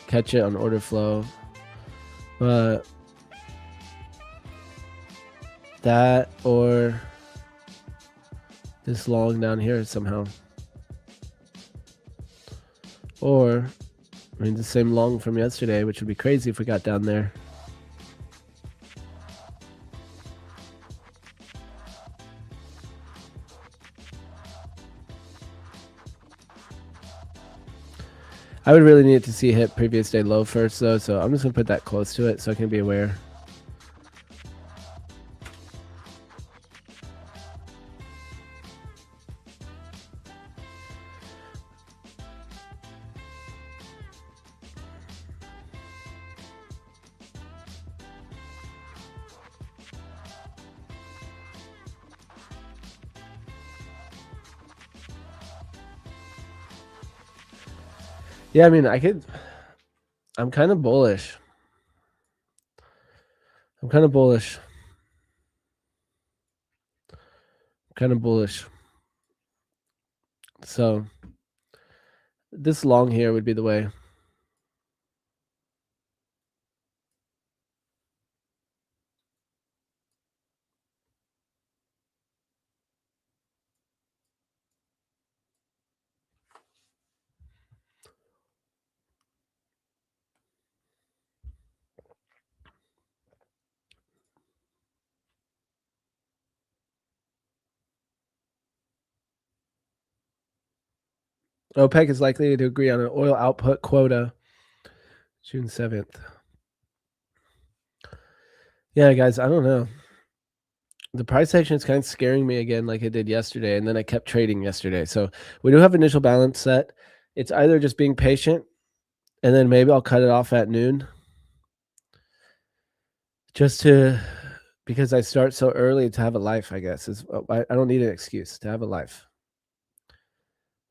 catch it on order flow, but that or this long down here somehow. Or, I mean, the same long from yesterday, which would be crazy if we got down there. I would really need to see it hit previous day low first, though, so I'm just going to put that close to it so I can be aware. Yeah, I mean, I'm kind of bullish. So this long here would be the way. OPEC is likely to agree on an oil output quota June 7th. Yeah, guys, I don't know. The price action is kind of scaring me again like it did yesterday, and then I kept trading yesterday. So we do have initial balance set. It's either just being patient, and then maybe I'll cut it off at noon. Because I start so early to have a life, I guess. I don't need an excuse to have a life.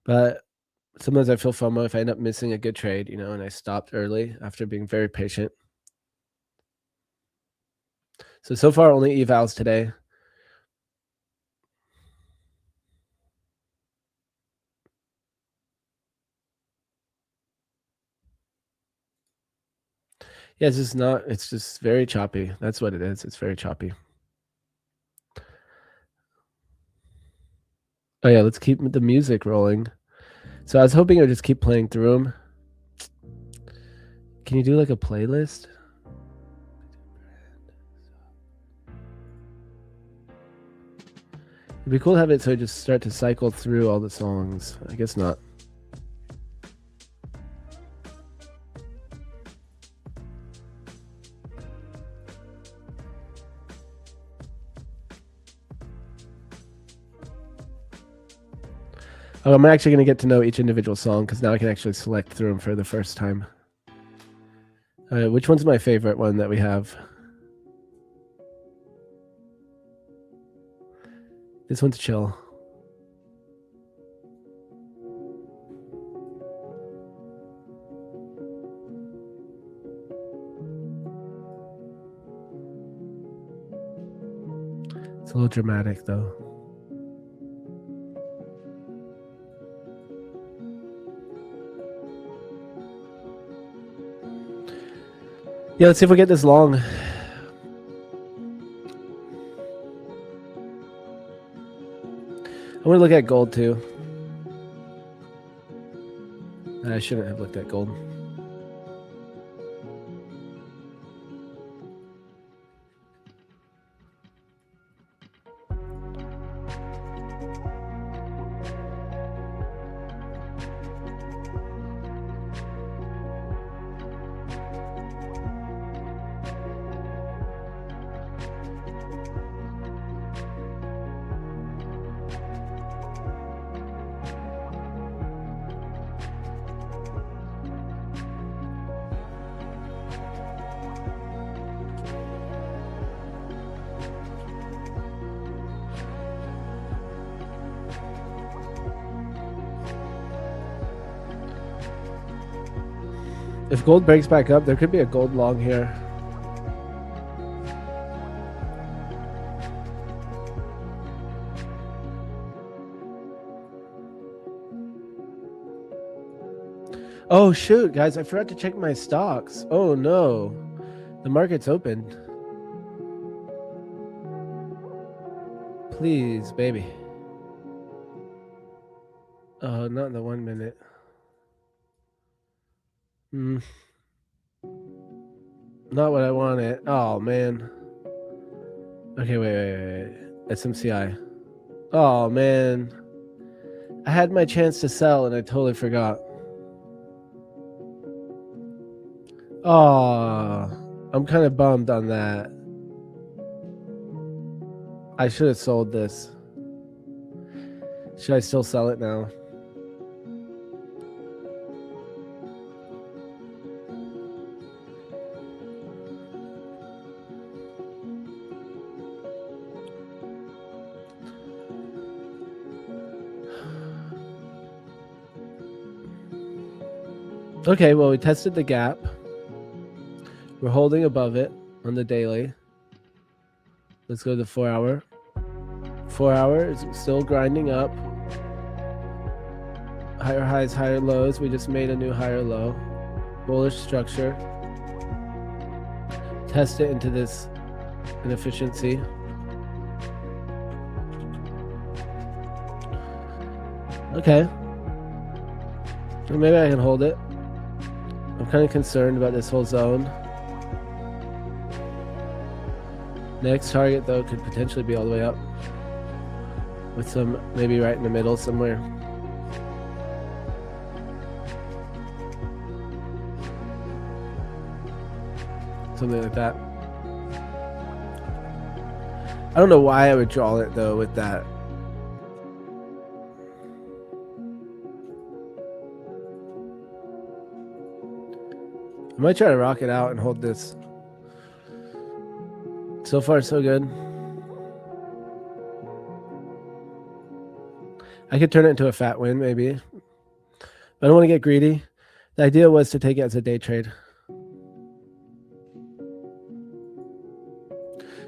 But sometimes I feel FOMO if I end up missing a good trade, and I stopped early after being very patient. So far, only evals today. Yeah, it's just very choppy. That's what it is. It's very choppy. Oh yeah, let's keep the music rolling. So I was hoping it would just keep playing through them. Can you do like a playlist? It'd be cool to have it so I just start to cycle through all the songs. I guess not. Oh, I'm actually going to get to know each individual song because now I can actually select through them for the first time. Which one's my favorite one that we have? This one's chill. It's a little dramatic though. Yeah, let's see if we get this long. I'm going to look at gold too. I shouldn't have looked at gold. If gold breaks back up, there could be a gold long here. Oh shoot, guys, I forgot to check my stocks. Oh no. The market's open. Please, baby. Oh, not in the 1 minute. Not what I wanted. Oh, man. Okay, wait. SMCI. Oh, man. I had my chance to sell and I totally forgot. Oh, I'm kind of bummed on that. I should have sold this. Should I still sell it now? Okay, well, we tested the gap. We're holding above it on the daily. Let's go to the 4 hour. 4 hour is still grinding up. Higher highs, higher lows. We just made a new higher low. Bullish structure. Test it into this inefficiency. Okay. Well, maybe I can hold it. I'm kind of concerned about this whole zone. Next target, though, could potentially be all the way up. With some, maybe right in the middle somewhere. Something like that. I don't know why I would draw it, though, with that. I might try to rock it out and hold this. So far, so good. I could turn it into a fat win, maybe. But I don't want to get greedy. The idea was to take it as a day trade.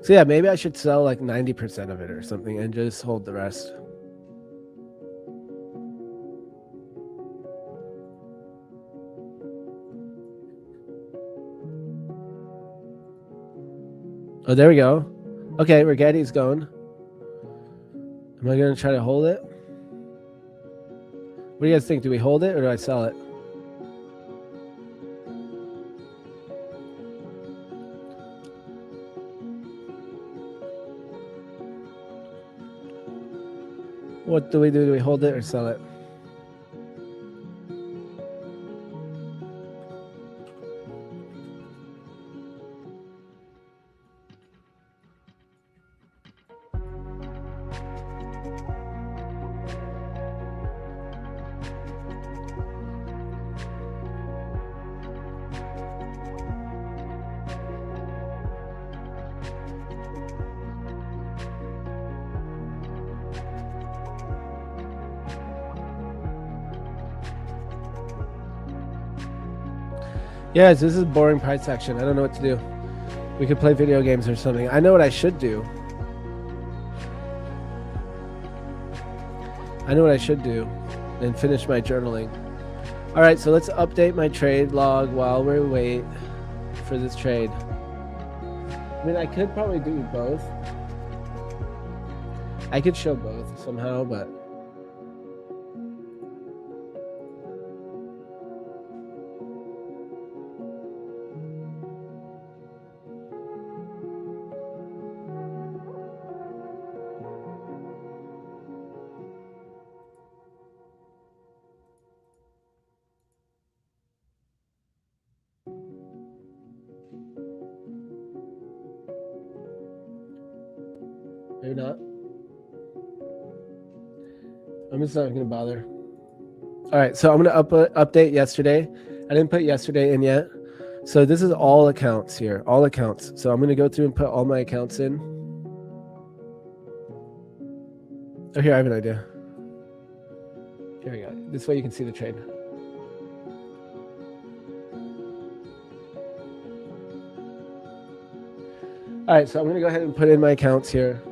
So yeah, maybe I should sell like 90% of it or something and just hold the rest. Oh, there we go. Okay, Rigetti's going. Am I going to try to hold it? What do you guys think? Do we hold it or do I sell it? What do we do? Do we hold it or sell it? Yes, this is boring price action. I don't know what to do. We could play video games or something. I know what I should do. I know what I should do and finish my journaling. All right, so let's update my trade log while we wait for this trade. I mean, I could probably do both. I could show both somehow, but maybe not. I'm just not gonna bother. All right, so I'm gonna update yesterday. I didn't put yesterday in yet. So this is all accounts here, all accounts. So I'm gonna go through and put all my accounts in. Oh, here, I have an idea. Here we go. This way you can see the trade. All right, so I'm gonna go ahead and put in my accounts here.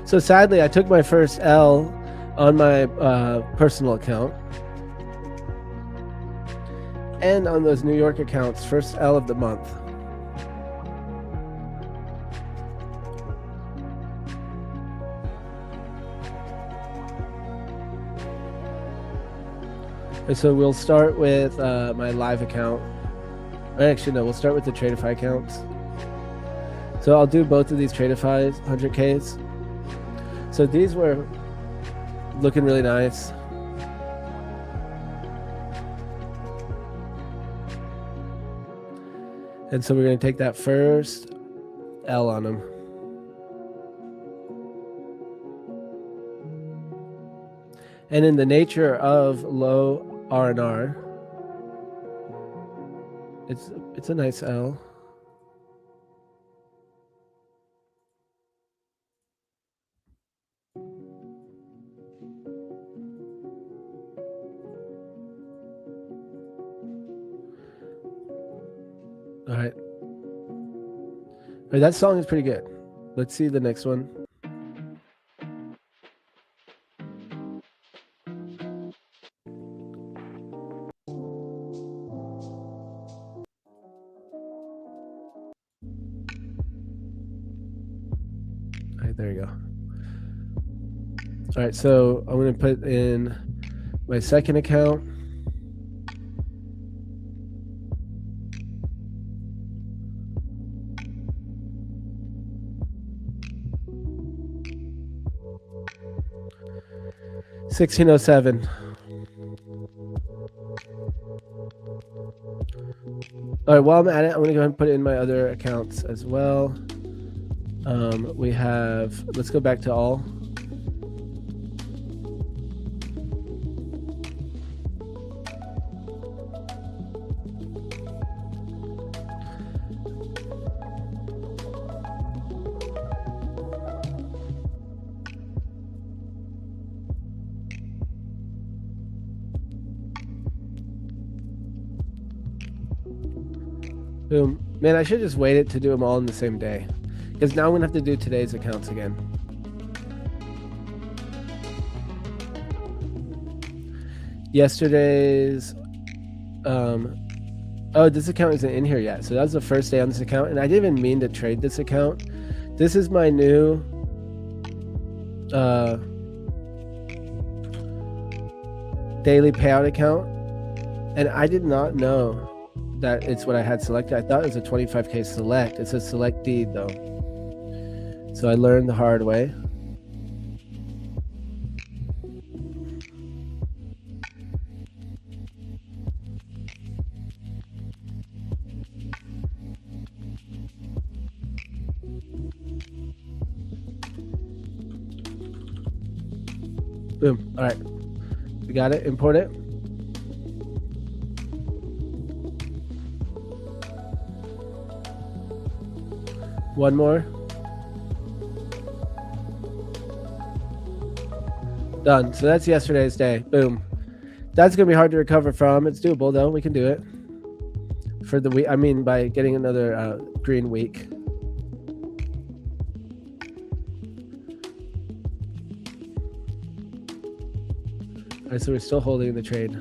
So sadly, I took my first L on my personal account. And on those New York accounts, first L of the month. And so we'll start with my live account. Actually, no, we'll start with the Tradeify accounts. So I'll do both of these Tradeify 100Ks. So these were looking really nice. And so we're going to take that first L on them. And in the nature of low R&R, it's a nice L. All right. That song is pretty good. Let's see the next one. All right, there you go. All right, so I'm going to put in my second account. $16.07. All right, while I'm at it, I'm going to go ahead and put in my other accounts as well. We have, let's go back to all. Boom. Man, I should just wait it to do them all in the same day, because now I'm going to have to do today's accounts again. Yesterday's, oh, this account isn't in here yet. So that was the first day on this account, and I didn't even mean to trade this account. This is my new daily payout account, and I did not know that it's what I had selected. I thought it was a 25K select. It says select deed though. So I learned the hard way. Boom. All right. We got it. Import it. One more. Done. So that's yesterday's day. Boom. That's going to be hard to recover from. It's doable, though. We can do it. For the week, I mean, by getting another green week. All right, so we're still holding the trade.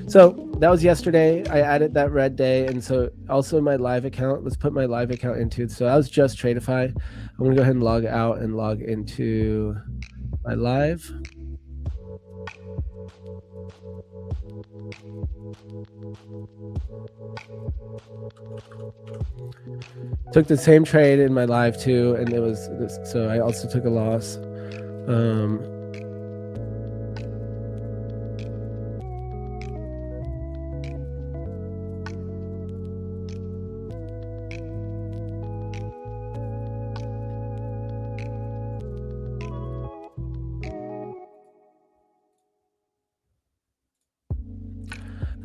So that was yesterday. I added that red day. And so also my live account, let's put my live account into, so that was just Tradeify. I'm going to go ahead and log out and log into my live. Took the same trade in my live too, and it was this, so I also took a loss.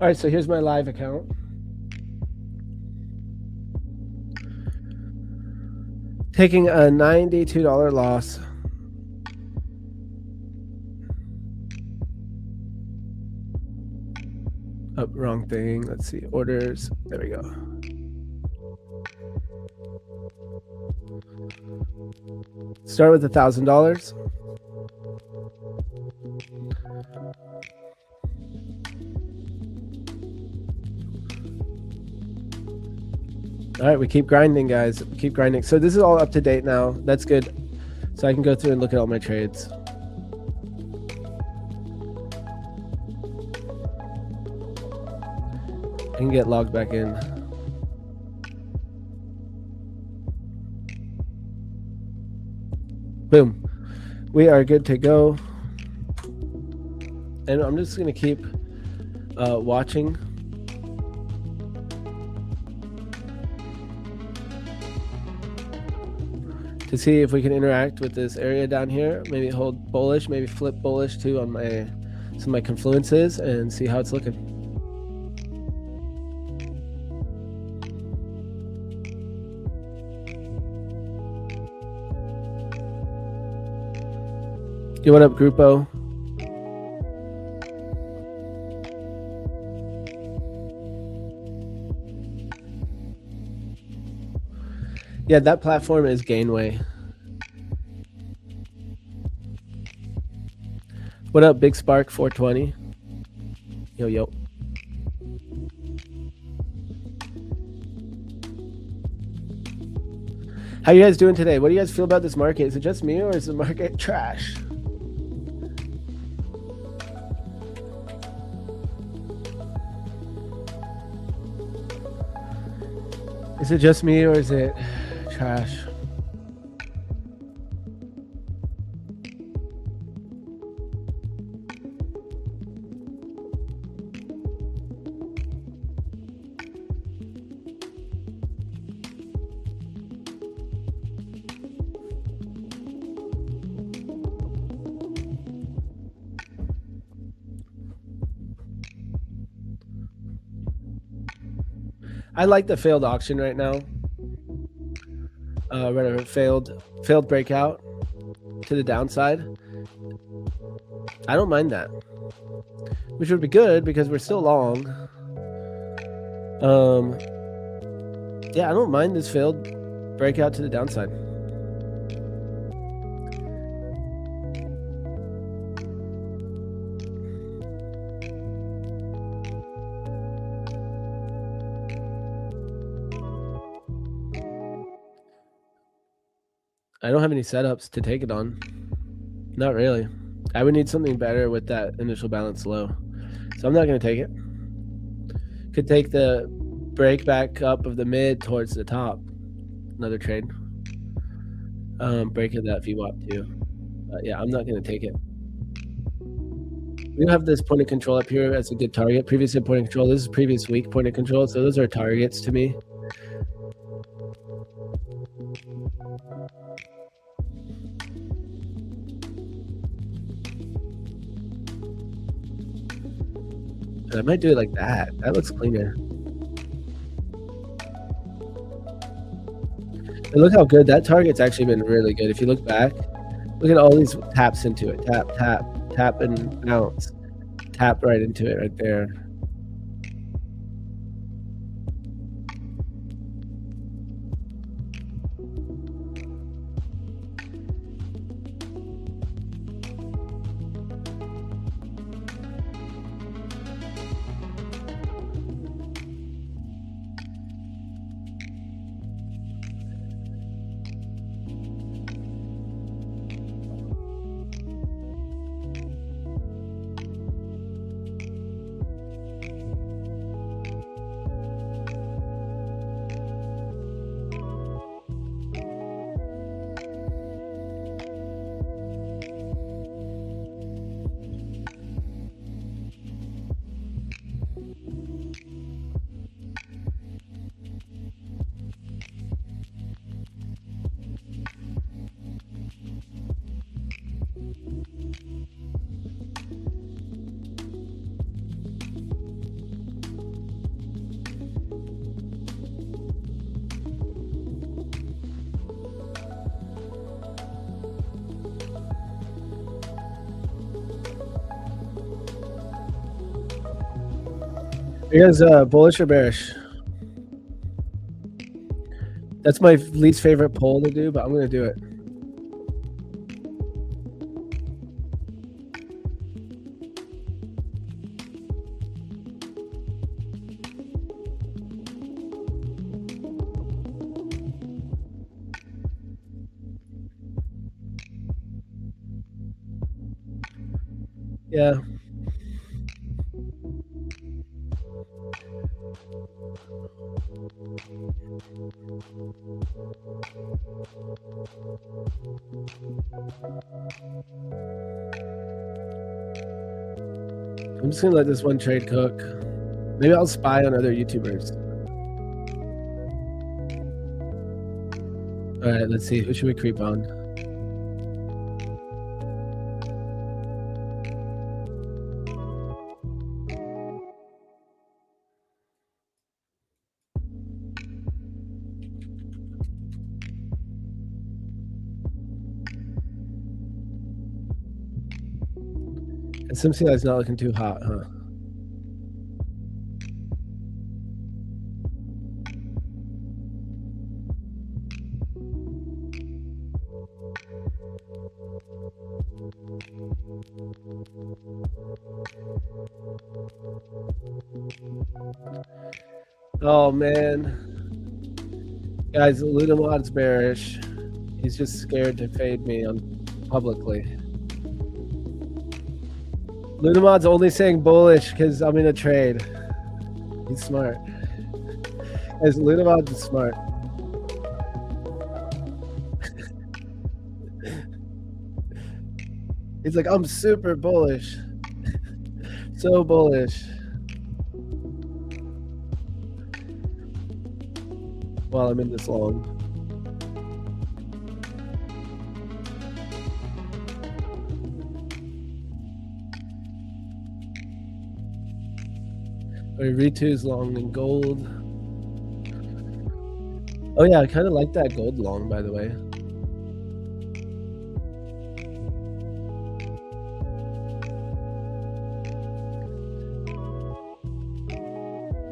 All right, so here's my live account. Taking a $92 loss. Oh, wrong thing. Let's see. Orders. There we go. Start with $1,000. All right, we keep grinding, guys. We keep grinding. So this is all up to date now. That's good. So I can go through and look at all my trades. I can get logged back in. Boom. We are good to go. And I'm just going to keep watching. To see if we can interact with this area down here. Maybe hold bullish, maybe flip bullish too on my some of my confluences and see how it's looking. Yo, what up, Grupo? Yeah, that platform is Gainway. What up, Big Spark 420? Yo, yo. How you guys doing today? What do you guys feel about this market? Is it just me or is the market trash? Is it just me or is it trash? I like the failed auction right now. Whatever, failed breakout to the downside. I don't mind that, which would be good because we're still long. Yeah, I don't mind this failed breakout to the downside. I don't have any setups to take it on. Not really. I would need something better with that initial balance low. So I'm not going to take it. Could take the break back up of the mid towards the top. Another trade. Break of that VWAP too. Yeah, I'm not going to take it. We have this point of control up here as a good target. Previous point of control. This is previous week point of control. So those are targets to me. I might do it like that. That looks cleaner. And look how good that target's actually been really good. If you look back, look at all these taps into it. Tap, tap, tap, and bounce. Tap right into it right there. Are you guys bullish or bearish? That's my least favorite poll to do, but I'm going to do it. Yeah. I'm just gonna let this one trade cook. Maybe I'll spy on other YouTubers. All right, let's see. Who should we creep on? SMCI is not looking too hot, huh? Oh man, guys, Lunamon's bearish. He's just scared to fade me on publicly. Lunamod's only saying bullish because I'm in a trade. He's smart. As Lunamod is smart. He's like, I'm super bullish. So bullish. While I'm in this long. Ritu's long in gold. Oh yeah, I kind of like that gold long, by the way.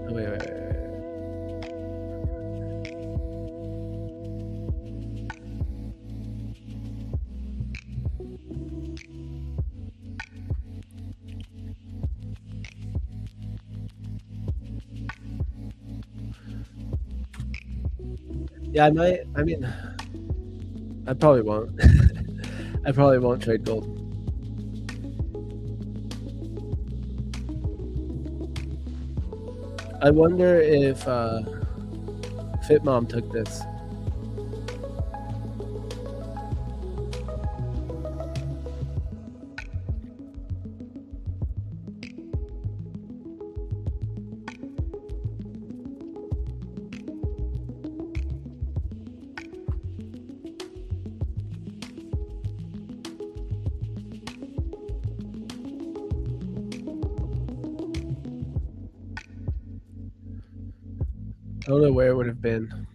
Oh, wait. Yeah, I might. I mean, I probably won't. I probably won't trade gold. I wonder if FitMom took this. I don't know where it would have been.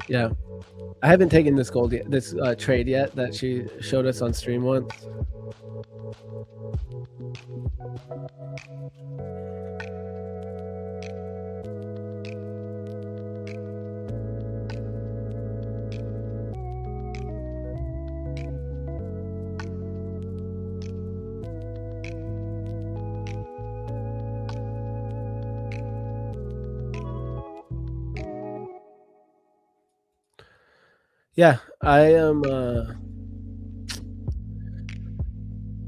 Yeah, I haven't taken this gold yet, this trade yet that she showed us on stream once. Yeah, I am.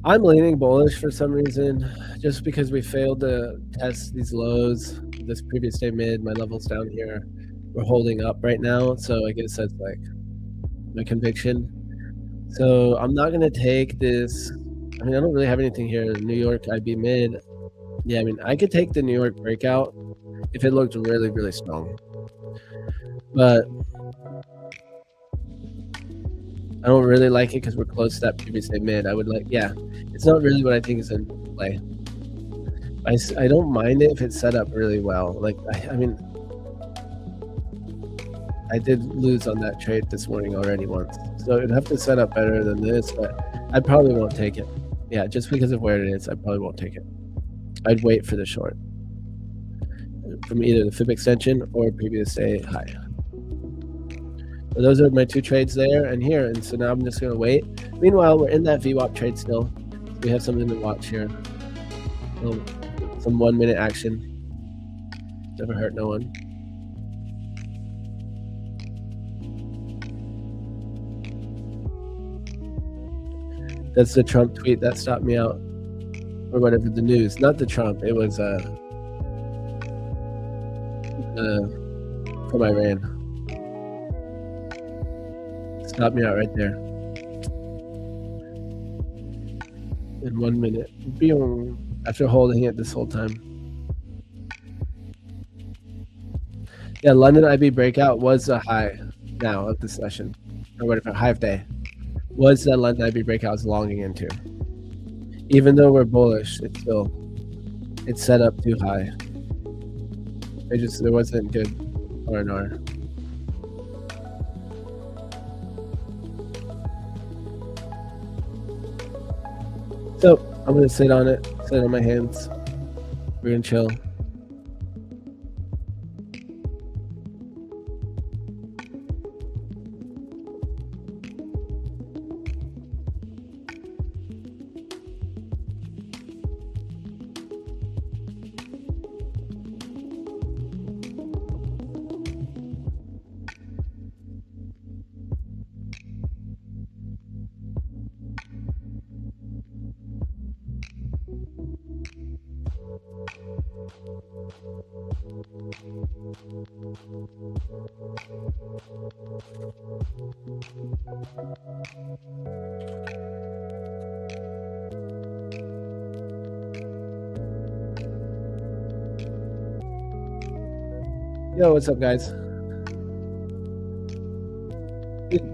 I'm leaning bullish for some reason, just because we failed to test these lows. This previous day mid, my levels down here, we're holding up right now. So I guess that's like my conviction. So I'm not gonna take this. I mean, I don't really have anything here. New York IB mid. Yeah, I mean, I could take the New York breakout if it looked really, really strong. But I don't really like it because we're close to that previous day mid. I would like, yeah, it's not really what I think is in play. I don't mind it if it's set up really well. Like, I mean, I did lose on that trade this morning already once. So it'd have to set up better than this, but I probably won't take it. Yeah, just because of where it is, I probably won't take it. I'd wait for the short from either the fib extension or previous day high. So those are my two trades there and here. And so now I'm just going to wait. Meanwhile, we're in that VWAP trade still. We have something to watch here. Some 1 minute action. Never hurt no one. That's the Trump tweet that stopped me out. Or whatever, the news. Not the Trump. It was from Iran. Stop me out right there. In 1 minute. After holding it this whole time. Yeah, London IB breakout was a high now of the session. Or whatever, high of day. Was that London IB breakout I was longing into. Even though we're bullish, it's set up too high. There wasn't good R&R. So I'm gonna sit on it, sit on my hands. We're gonna chill. Yo, what's up, guys?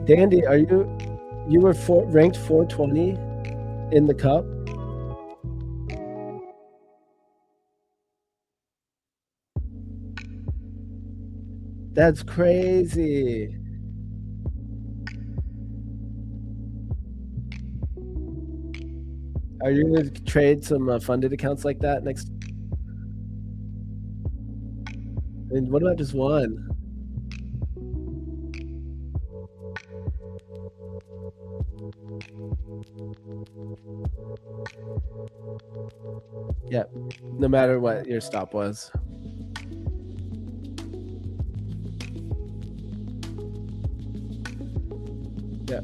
Dandy, are you were ranked 420 in the cup? That's crazy. Are you gonna trade some funded accounts like that next? And what about just one? Yeah, no matter what your stop was. Yeah.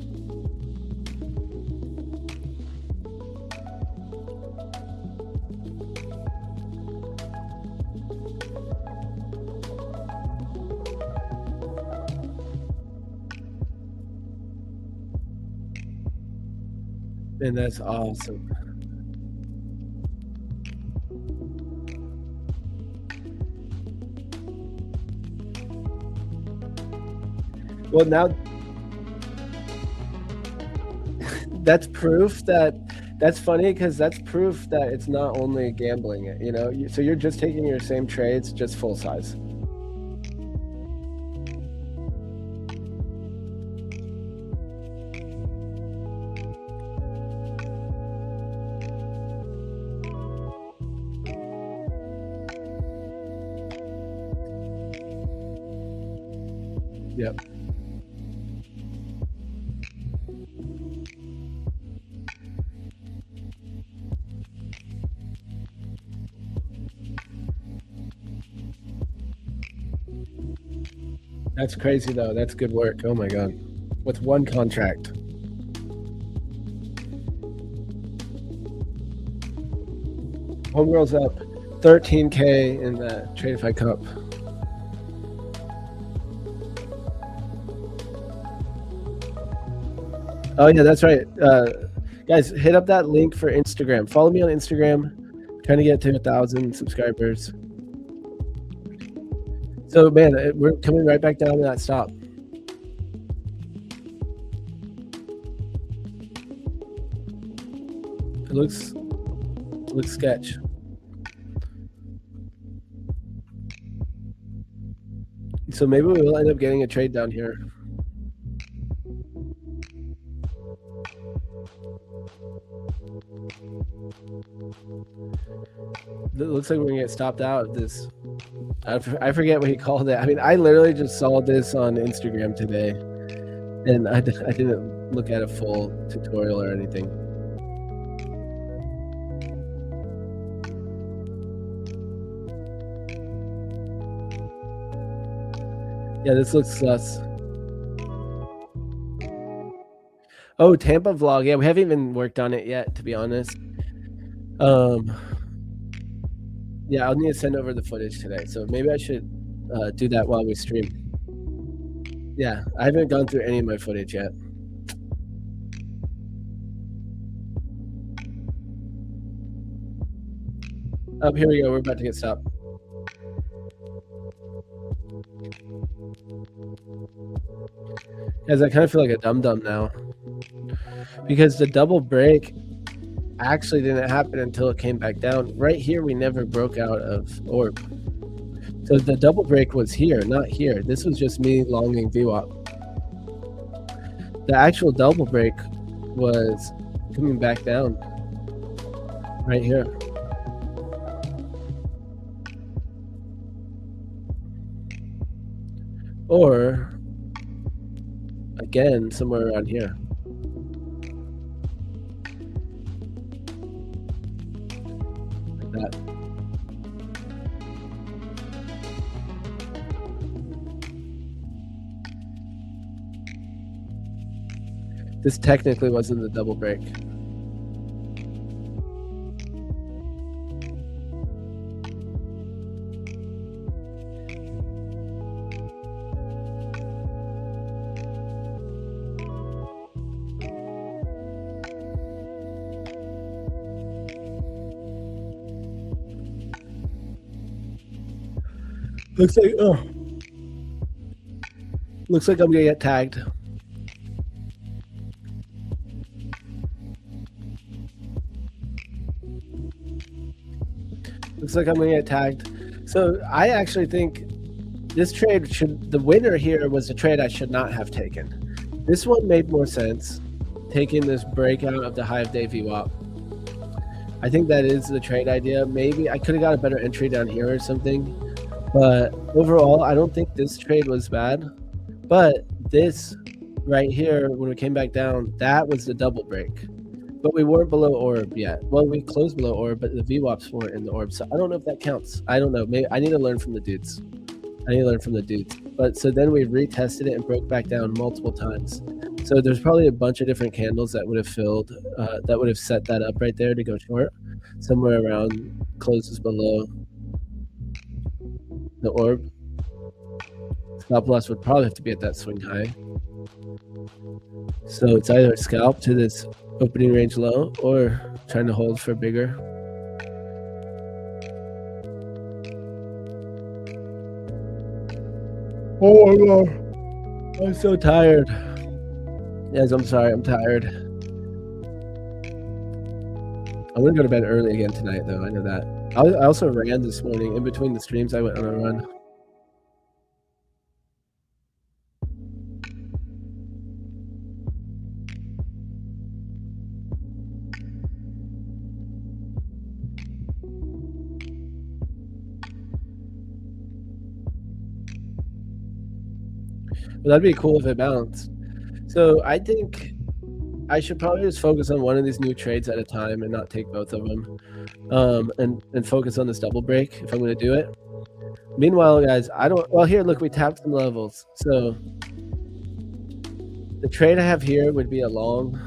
And that's awesome. Well, now that's proof that That's funny because that's proof that it's not only gambling it, you know? So you're just taking your same trades, just full size. Yep. That's crazy though. That's good work. Oh my God. With one contract. Homegirl's up 13K in the Tradeify Cup. Oh yeah, that's right. Guys, hit up that link for Instagram. Follow me on Instagram. Trying to get to 1,000 subscribers. So man, we're coming right back down to that stop. It looks sketch. So maybe we will end up getting a trade down here. It looks like we're gonna get stopped out of this. I forget what he called it. I mean, I literally just saw this on Instagram today, and I didn't look at a full tutorial or anything. Yeah, this looks sus. Oh, Tampa vlog. Yeah, we haven't even worked on it yet, to be honest. Yeah, I'll need to send over the footage today. So maybe I should do that while we stream. Yeah, I haven't gone through any of my footage yet. Oh, here we go. We're about to get stopped. Guys, I kind of feel like a dum-dum now. Because the double break actually didn't happen until it came back down. Right here, we never broke out of orb. So the double break was here, not here. This was just me longing VWAP. The actual double break was coming back down right here. Or again, somewhere around here. That. This technically wasn't the double break. Looks like I'm gonna get tagged. Looks like I'm gonna get tagged. So I actually think this trade the winner here was a trade I should not have taken. This one made more sense, taking this breakout of the high of day VWAP. I think that is the trade idea. Maybe I could have got a better entry down here or something. But overall, I don't think this trade was bad. But this right here, when we came back down, that was the double break. But we weren't below orb yet. Well, we closed below orb, but the VWAPs weren't in the orb. So I don't know if that counts. I don't know. Maybe I need to learn from the dudes. But so then we retested it and broke back down multiple times. So there's probably a bunch of different candles that would have filled, that would have set that up right there to go short. Somewhere around closes below the orb. Stop loss would probably have to be at that swing high. So it's either a scalp to this opening range low or trying to hold for bigger. Oh my God, I'm so tired. Yes, I'm sorry, I'm tired. I'm gonna go to bed early again tonight, though. I know that. I also ran this morning. In between the streams, I went on a run. But that'd be cool if it bounced. So I think I should probably just focus on one of these new trades at a time and not take both of them, and focus on this double break if I'm going to do it. Meanwhile, guys, well, here, look, we tapped some levels. So the trade I have here would be a long.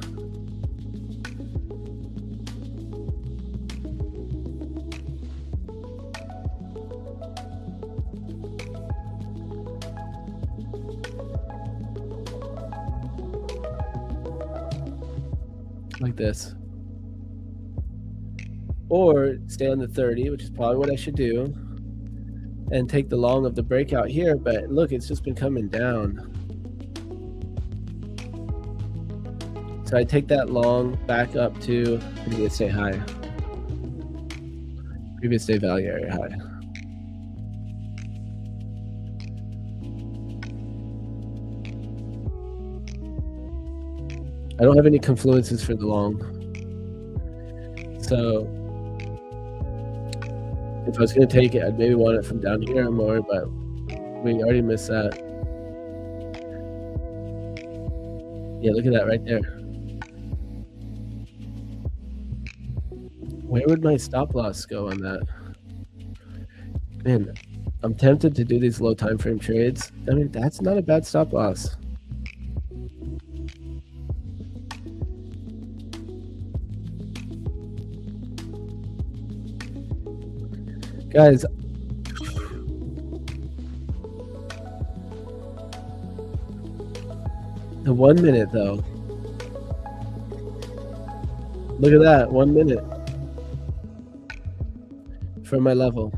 Like this. Or stay on the 30, which is probably what I should do, and take the long of the breakout here. But look, it's just been coming down. So I take that long back up to previous day high. Previous day value area high. I don't have any confluences for the long. So if I was going to take it, I'd maybe want it from down here more, but we already missed that. Yeah, look at that right there. Where would my stop loss go on that? Man, I'm tempted to do these low time frame trades. I mean, that's not a bad stop loss. Guys, the 1 minute though. Look at that, 1 minute from my level.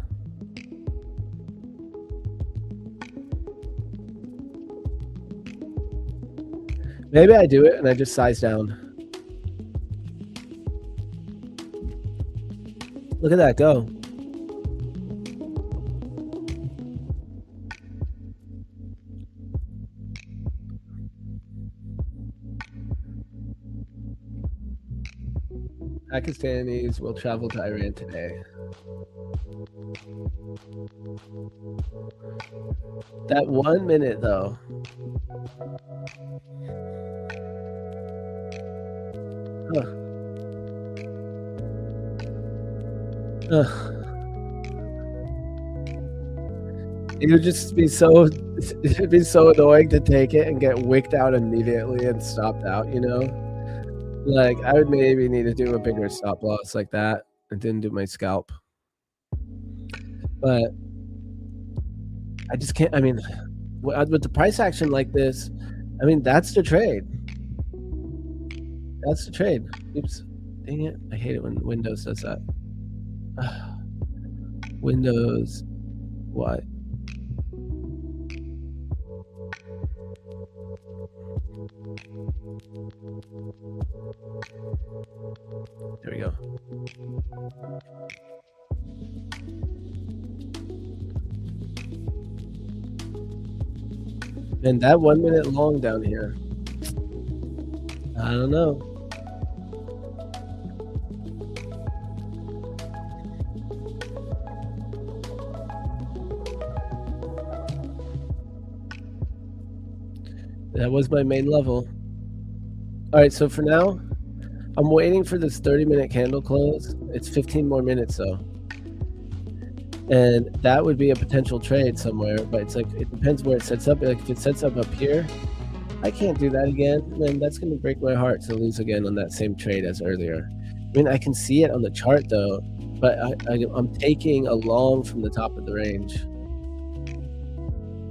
Maybe I do it and I just size down. Look at that go. Pakistanis will travel to Iran today. That 1 minute though. It would just be so, it'd be so annoying to take it and get wicked out immediately and stopped out, you know? Like, I would maybe need to do a bigger stop loss like that and didn't do my scalp. But I just can't, I mean, with the price action like this, I mean, that's the trade. That's the trade. Oops. Dang it. I hate it when Windows does that. Windows, what? There we go. And that 1 minute long down here, I don't know. That was my main level. All right, so for now, I'm waiting for this 30-minute candle close. It's 15 more minutes though. And that would be a potential trade somewhere, but it's like, it depends where it sets up. Like if it sets up here, I can't do that again. Then that's going to break my heart to lose again on that same trade as earlier. I mean, I can see it on the chart though, but I'm taking a long from the top of the range.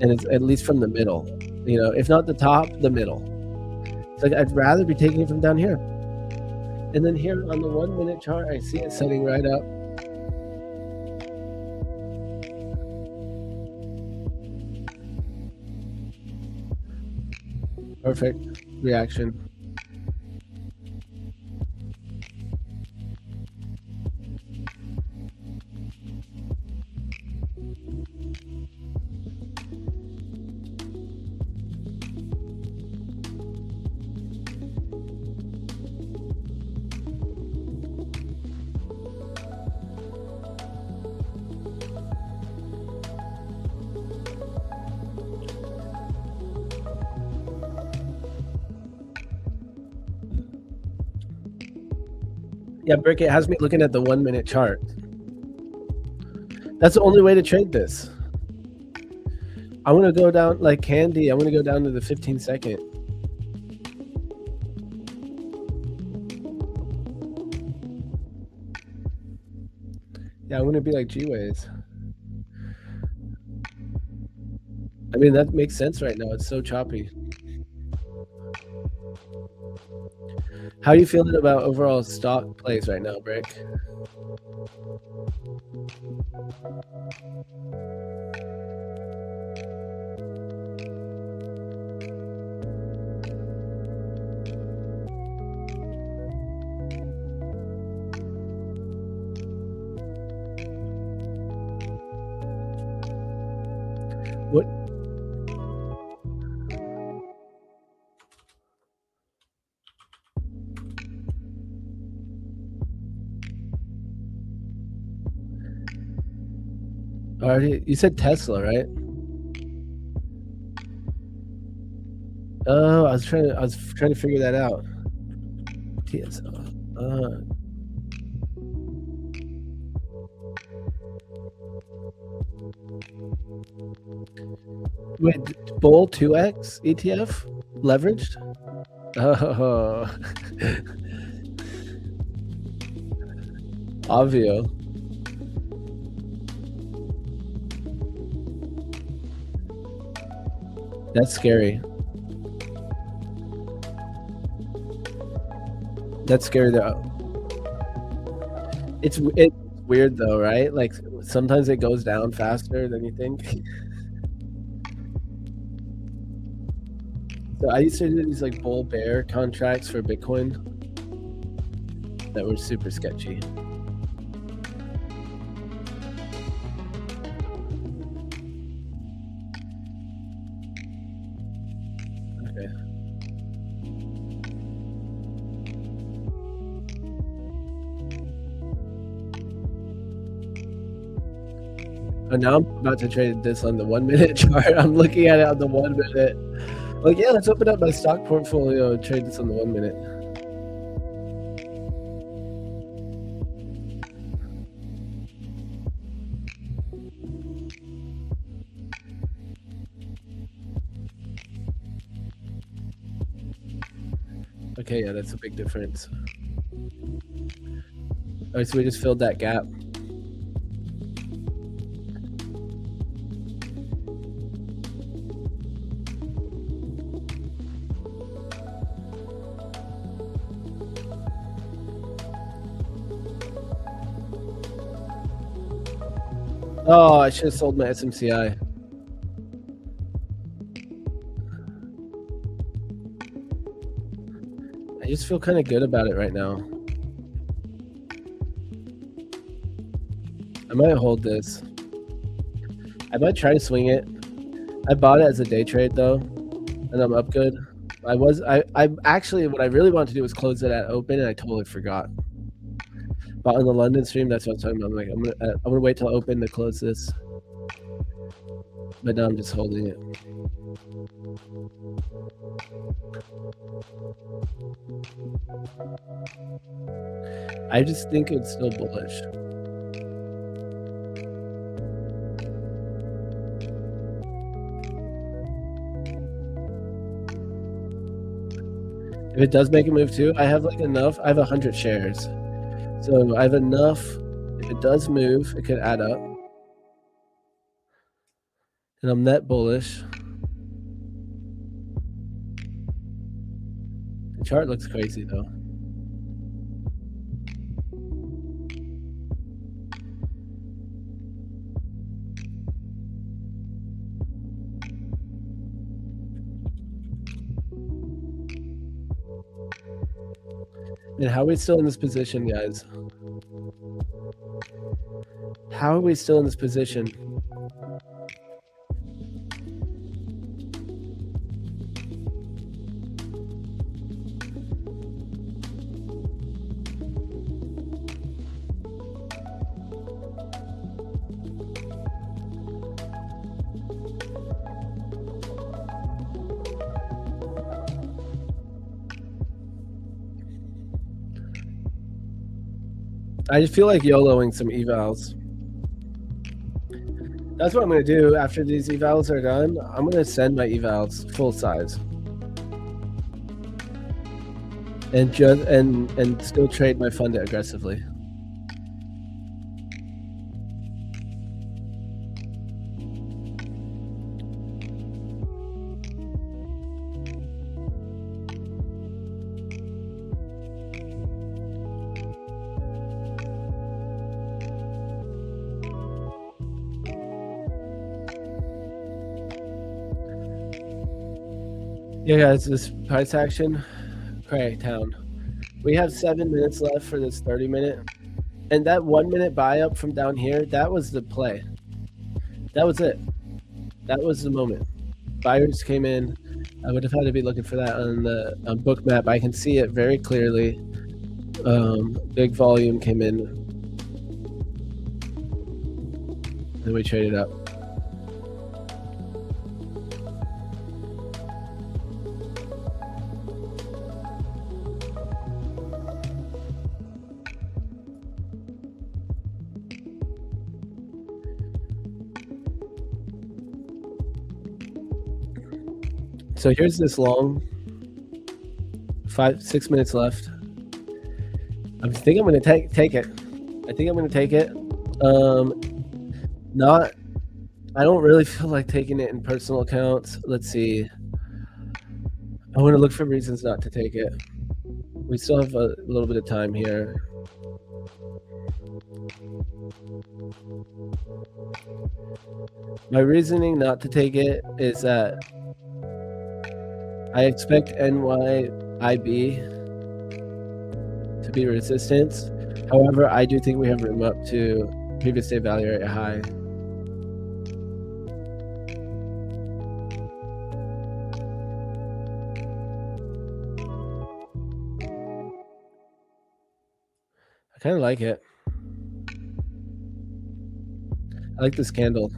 And it's at least from the middle, you know, if not the top, the middle. It's like, I'd rather be taking it from down here. And then here on the 1 minute chart, I see it setting right up. Perfect reaction. Yeah, Brick, it has me looking at the 1 minute chart. That's the only way to trade this. I want to go down like candy. I want to go down to the 15-second. Yeah, I want to be like G-Ways. I mean, that makes sense right now. It's so choppy. How are you feeling about overall stock plays right now, Brick? What? Already, you said Tesla, right? Oh, I was trying to figure that out. Wait, Bull 2X ETF leveraged? Oh, Avio. That's scary. That's scary though. It's weird though, right? Like sometimes it goes down faster than you think. So I used to do these like bull bear contracts for Bitcoin that were super sketchy. Okay. Oh, now I'm about to trade this on the 1 minute chart. I'm looking at it on the 1 minute. Like, yeah, let's open up my stock portfolio and trade this on the 1 minute. Okay, yeah, that's a big difference. All right, so we just filled that gap. Oh, I should have sold my SMCI. I just feel kind of good about it right now. I might hold this. I might try to swing it. I bought it as a day trade though, and I'm up good. I actually, what I really wanted to do was close it at open, and I totally forgot. But on the London stream, that's what I was talking about. I'm like, I'm gonna wait till open to close this. But now I'm just holding it. I just think it's still bullish. If it does make a move too, I have like enough. I have 100 shares. So I have enough. If it does move, it could add up. And I'm net bullish. The chart looks crazy though. And how are we still in this position, guys? How are we still in this position? I just feel like YOLOing some evals. That's what I'm going to do after these evals are done. I'm going to send my evals full size. And just and still trade my fund aggressively. Yeah, guys, this price action, cray town. We have 7 minutes left for this 30-minute, and that 1 minute buy up from down here, that was the play. That was it. That was the moment. Buyers came in. I would have had to be looking for that on the Bookmap. I can see it very clearly. Big volume came in. Then we traded up. So here's this long, 6 minutes left. I think I'm going to take it. I think I'm going to take it. I don't really feel like taking it in personal accounts. Let's see. I want to look for reasons not to take it. We still have a little bit of time here. My reasoning not to take it is that I expect NYIB to be resistance. However, I do think we have room up to previous day value area high. I kind of like it. I like this candle.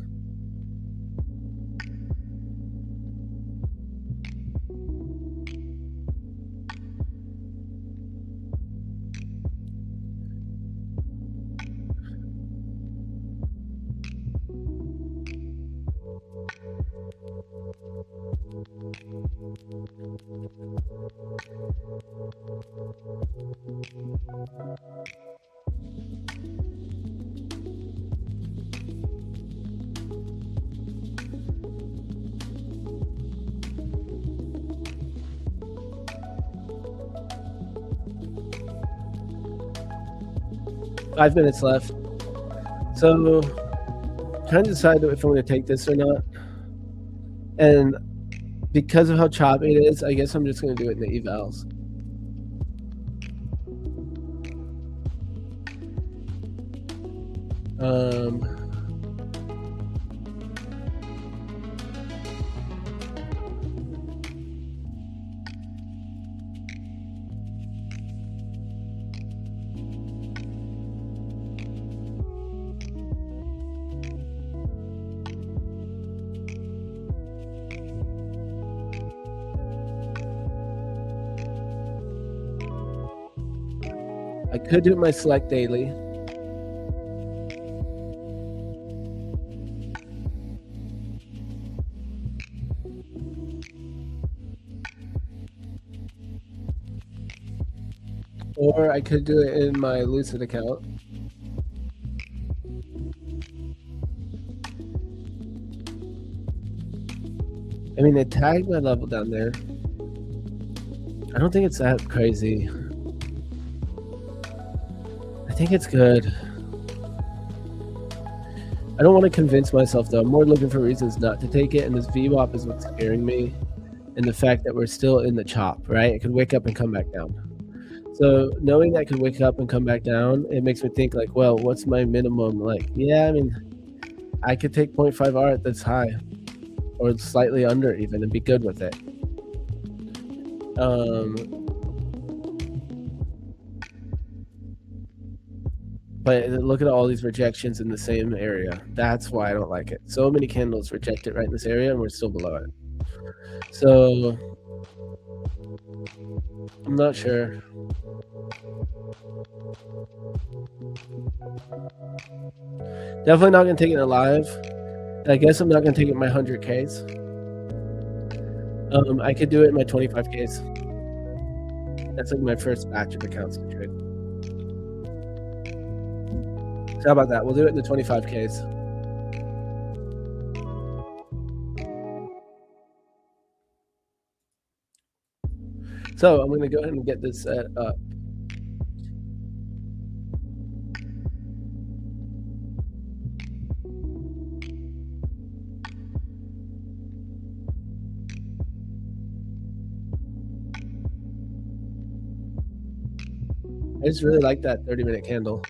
Five minutes left. So trying to decide if I'm going to take this or not. And because of how choppy it is, I guess I'm just going to do it in the evals. I could do my select daily. Or I could do it in my Lucid account. I mean, they tagged my level down there. I don't think it's that crazy. I think it's good. I don't want to convince myself, though. I'm more looking for reasons not to take it, and this VWAP is what's scaring me, and the fact that we're still in the chop, right? It could wake up and come back down. So knowing that I could wake up and come back down, it makes me think like, well, what's my minimum? Like, yeah, I mean, I could take 0.5 R at this high, or slightly under even, and be good with it. But look at all these rejections in the same area. That's why I don't like it. So many candles reject it right in this area, and we're still below it. So I'm not sure. Definitely not gonna take it alive. I guess I'm not gonna take it in my 100Ks. I could do it in my 25Ks. That's like my first batch of accounts to trade. So how about that? We'll do it in the 25Ks. So I'm going to go ahead and get this set up. I just really like that 30-minute candle.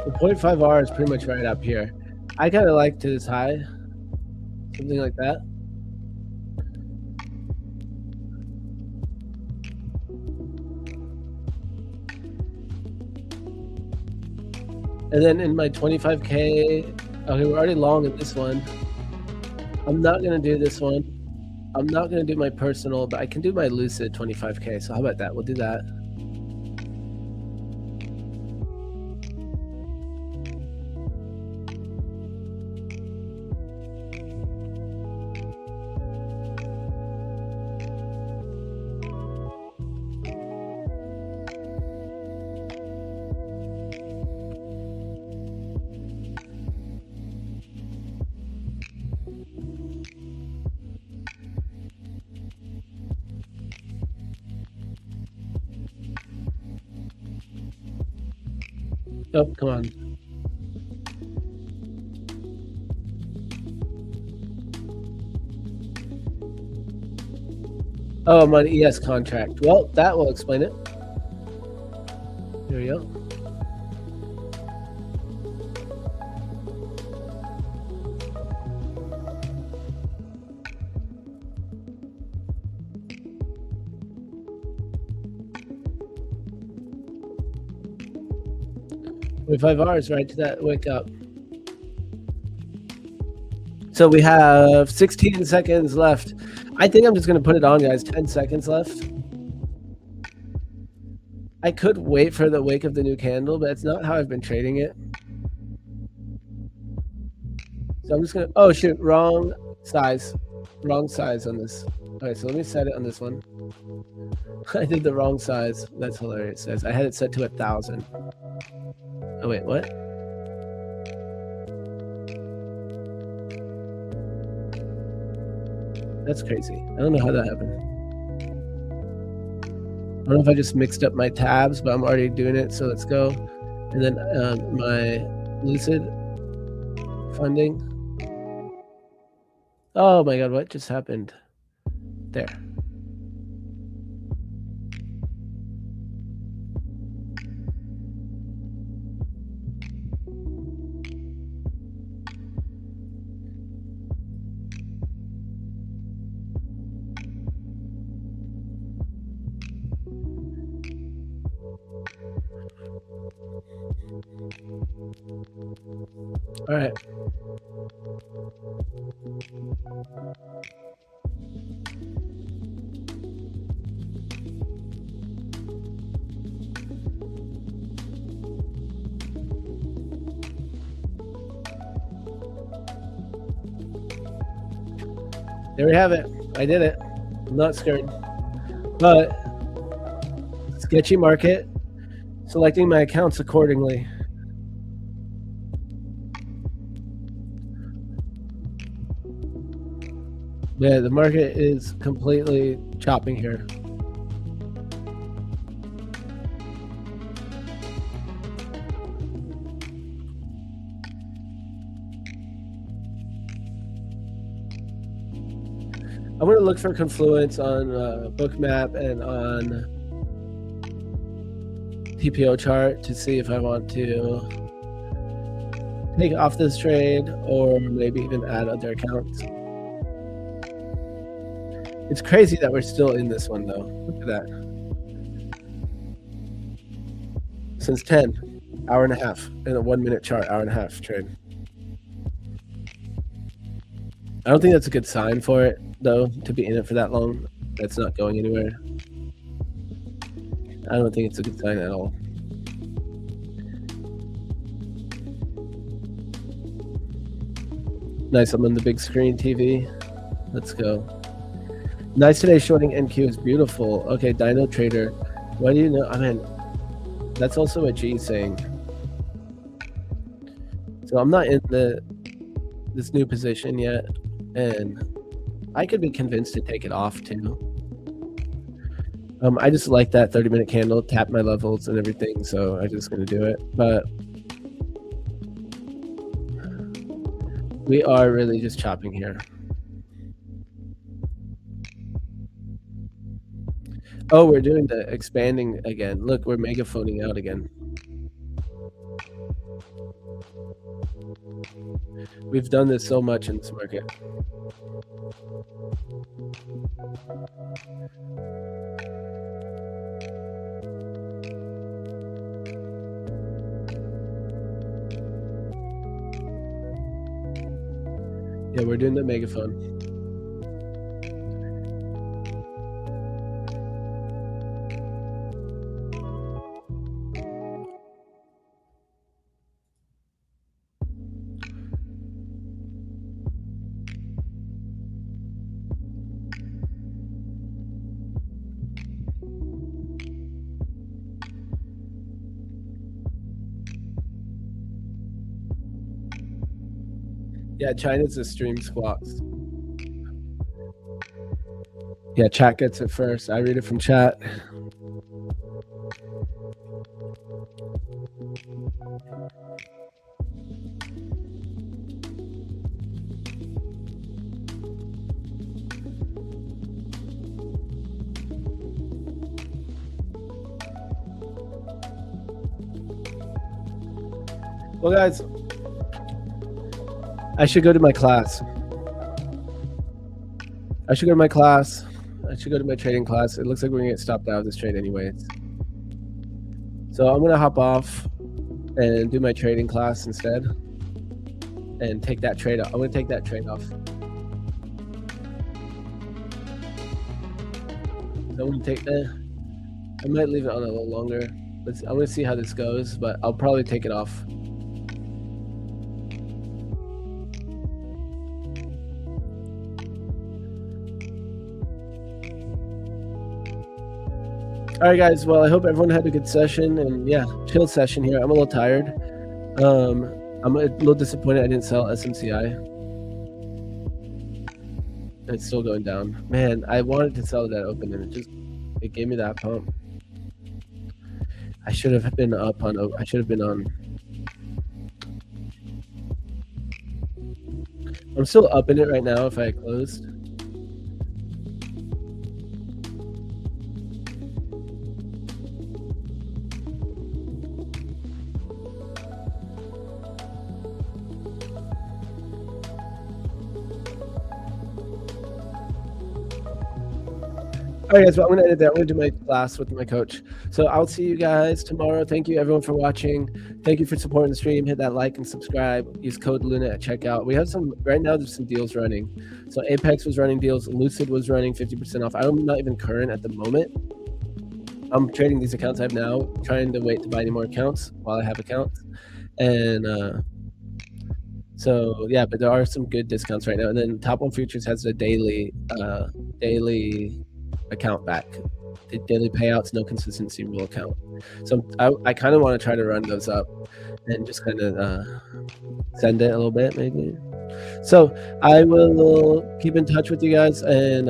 The 0.5R is pretty much right up here. I kind of like to this high, something like that. And then in my 25K, okay, we're already long in this one. I'm not going to do this one. I'm not going to do my personal, but I can do my Lucid 25K. So how about that? We'll do that. Oh, come on. Oh, I'm on ES contract. Well, that will explain it. Here we go. With 5 hours right to that wake up. So we have 16 seconds left. I think I'm just going to put it on, guys. 10 seconds left. I could wait for the wake of the new candle, but it's not how I've been trading it. So I'm just going to, oh shoot, wrong size on this. Okay, so let me set it on this one. I did the wrong size. That's hilarious, guys. I had it set to 1,000. Oh wait, what? That's crazy. I don't know how that happened. I don't know if I just mixed up my tabs, but I'm already doing it, so let's go. And then my Lucid funding. Oh my god, what just happened? There. All right. There we have it. I did it. I'm not scared. But sketchy market, selecting my accounts accordingly. Yeah, the market is completely chopping here. I'm going to look for confluence on Bookmap and on TPO chart to see if I want to take off this trade or maybe even add other accounts. It's crazy that we're still in this one though. Look at that. Since 10, hour and a half in a 1 minute chart, hour and a half trade. I don't think that's a good sign for it though, to be in it for that long. That's not going anywhere. I don't think it's a good sign at all. Nice, I'm on the big screen TV. Let's go. Nice today, shorting NQ is beautiful. Okay, Dino Trader. Why do you know? I mean, that's also what G's saying. So I'm not in this new position yet, and I could be convinced to take it off too. I just like that 30-minute candle, tap my levels and everything, so I'm just gonna do it. But we are really just chopping here. Oh, we're doing the expanding again. Look, we're megaphoning out again. We've done this so much in this market. Yeah, we're doing the megaphone. Yeah, China's the stream squats. Yeah, chat gets it first. I read it from chat. Well, guys, I should go to my class. I should go to my class. I should go to my trading class. It looks like we're gonna get stopped out of this trade anyways. So I'm gonna hop off and do my trading class instead and take that trade off. I'm gonna take that trade off. So I'm gonna take I might leave it on a little longer. I'm gonna see how this goes, but I'll probably take it off. All right, guys. Well, I hope everyone had a good session, and yeah, chill session here. I'm a little tired. I'm a little disappointed I didn't sell SMCI. It's still going down. Man, I wanted to sell that open, and it gave me that pump. I should have been up on. I should have been on. I'm still up in it right now. If I had closed. All right, guys, well, I'm going to edit that. I'm going to do my class with my coach. So I'll see you guys tomorrow. Thank you, everyone, for watching. Thank you for supporting the stream. Hit that like and subscribe. Use code Luna at checkout. We have some, right now, there's some deals running. So Apex was running deals. Lucid was running 50% off. I'm not even current at the moment. I'm trading these accounts I have now, trying to wait to buy any more accounts while I have accounts. And so, yeah, but there are some good discounts right now. And then Top 1 Futures has a daily account back. The daily payouts, no consistency rule account. So I kind of want to try to run those up and just kind of send it a little bit maybe. So I will keep in touch with you guys, and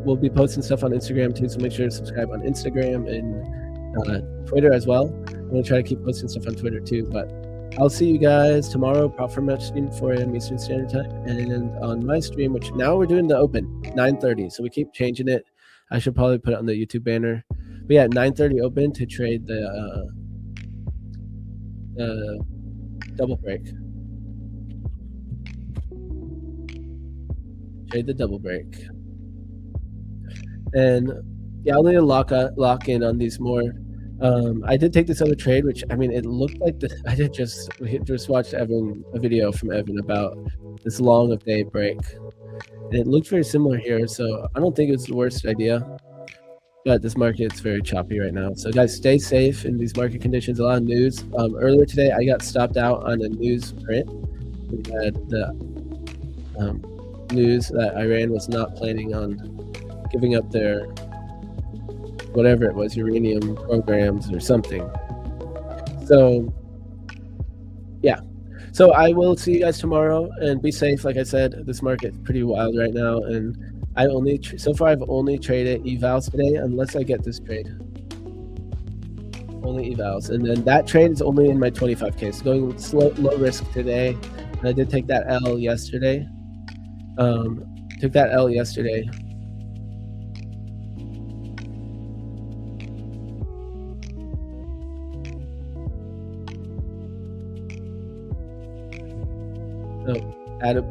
we'll be posting stuff on Instagram too. So make sure to subscribe on Instagram and Twitter as well. I'm going to try to keep posting stuff on Twitter too, but I'll see you guys tomorrow, Profit Match stream, 4 a.m. Eastern Standard Time, and on my stream, which now we're doing the open, 9:30. So we keep changing it. I should probably put it on the YouTube banner. But But yeah, 9:30 open to trade the double break. Trade the double break. And yeah, I'll need to lock in on these more. I did take this other trade, which I mean, it looked like I did just watched a video from Evan about this long of day break, and it looked very similar here. So I don't think it's the worst idea, but this market's very choppy right now. So guys, stay safe in these market conditions. A lot of news. Earlier today, I got stopped out on a news print. We had the news that Iran was not planning on giving up their whatever it was, uranium programs or something. So yeah, so I will see you guys tomorrow, and be safe. Like I said, this market's pretty wild right now, and I only so far I've only traded evals today, unless I get this trade. Only evals, and then that trade is only in my 25k. So going low risk today, and I did take that L yesterday. Took that L yesterday. So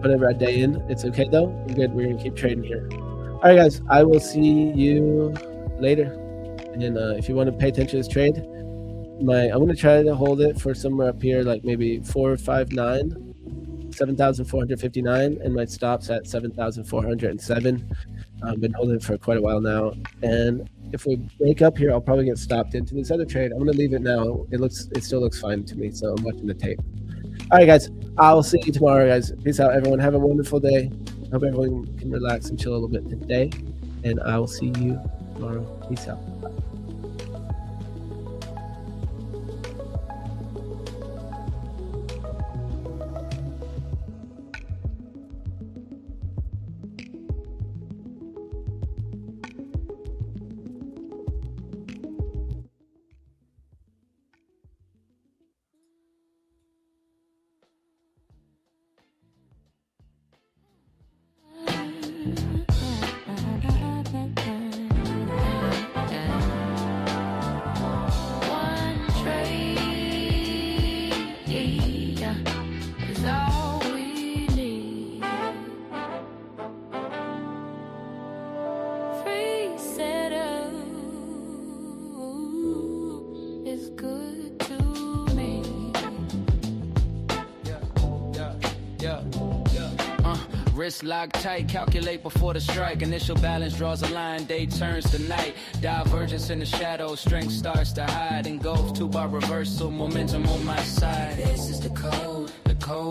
put a day in. It's okay though. We're good. We're gonna keep trading here. All right, guys. I will see you later. And if you want to pay attention to this trade, I'm gonna try to hold it for somewhere up here, like maybe 459, 7,459, and my stops at 7,407. I've been holding it for quite a while now, and if we break up here, I'll probably get stopped into this other trade. I'm gonna leave it now. It still looks fine to me, so I'm watching the tape. All right, guys. I'll see you tomorrow, guys. Peace out, everyone. Have a wonderful day. Hope everyone can relax and chill a little bit today, and I will see you tomorrow. Peace out. Bye. Wrist locked tight, calculate before the strike. Initial balance draws a line, day turns to night. Divergence in the shadows, strength starts to hide. Engulfed 2-bar reversal, momentum on my side. This is the code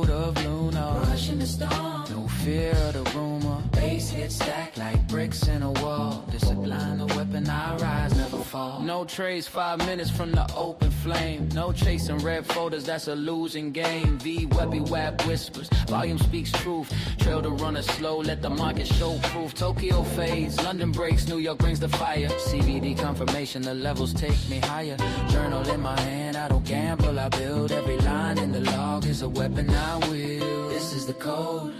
of Luna. Rushing the storm, no fear of the rumor. Base hit stack like bricks in a wall. Discipline, a weapon, I rise, never fall. No trades, 5 minutes from the open flame. No chasing red folders, that's a losing game. V-Weppy Wap whispers, volume speaks truth. Trail to runner slow, let the market show proof. Tokyo fades, London breaks, New York brings the fire. CBD confirmation, the levels take me higher. Journal in my hand, I don't gamble, I build. Every line in the log is a weapon I wield. This is the code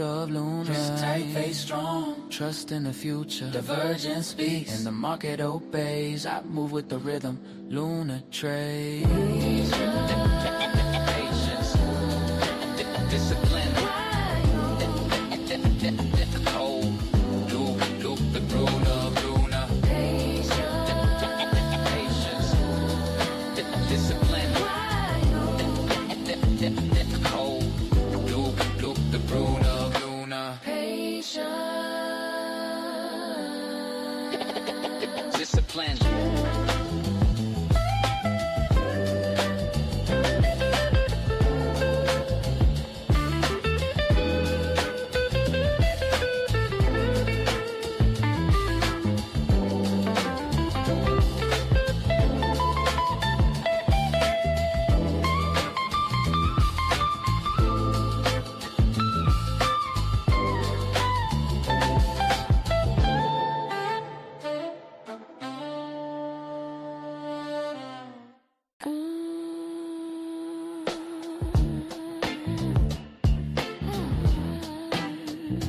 of Luna. Just tight, face strong, trust in the future. Divergence speaks, and the market obeys. I move with the rhythm, Luna trade. Patience, discipline. The code, loop the road of Luna. Patience, discipline. The code, loop the road of Luna. Patience, discipline.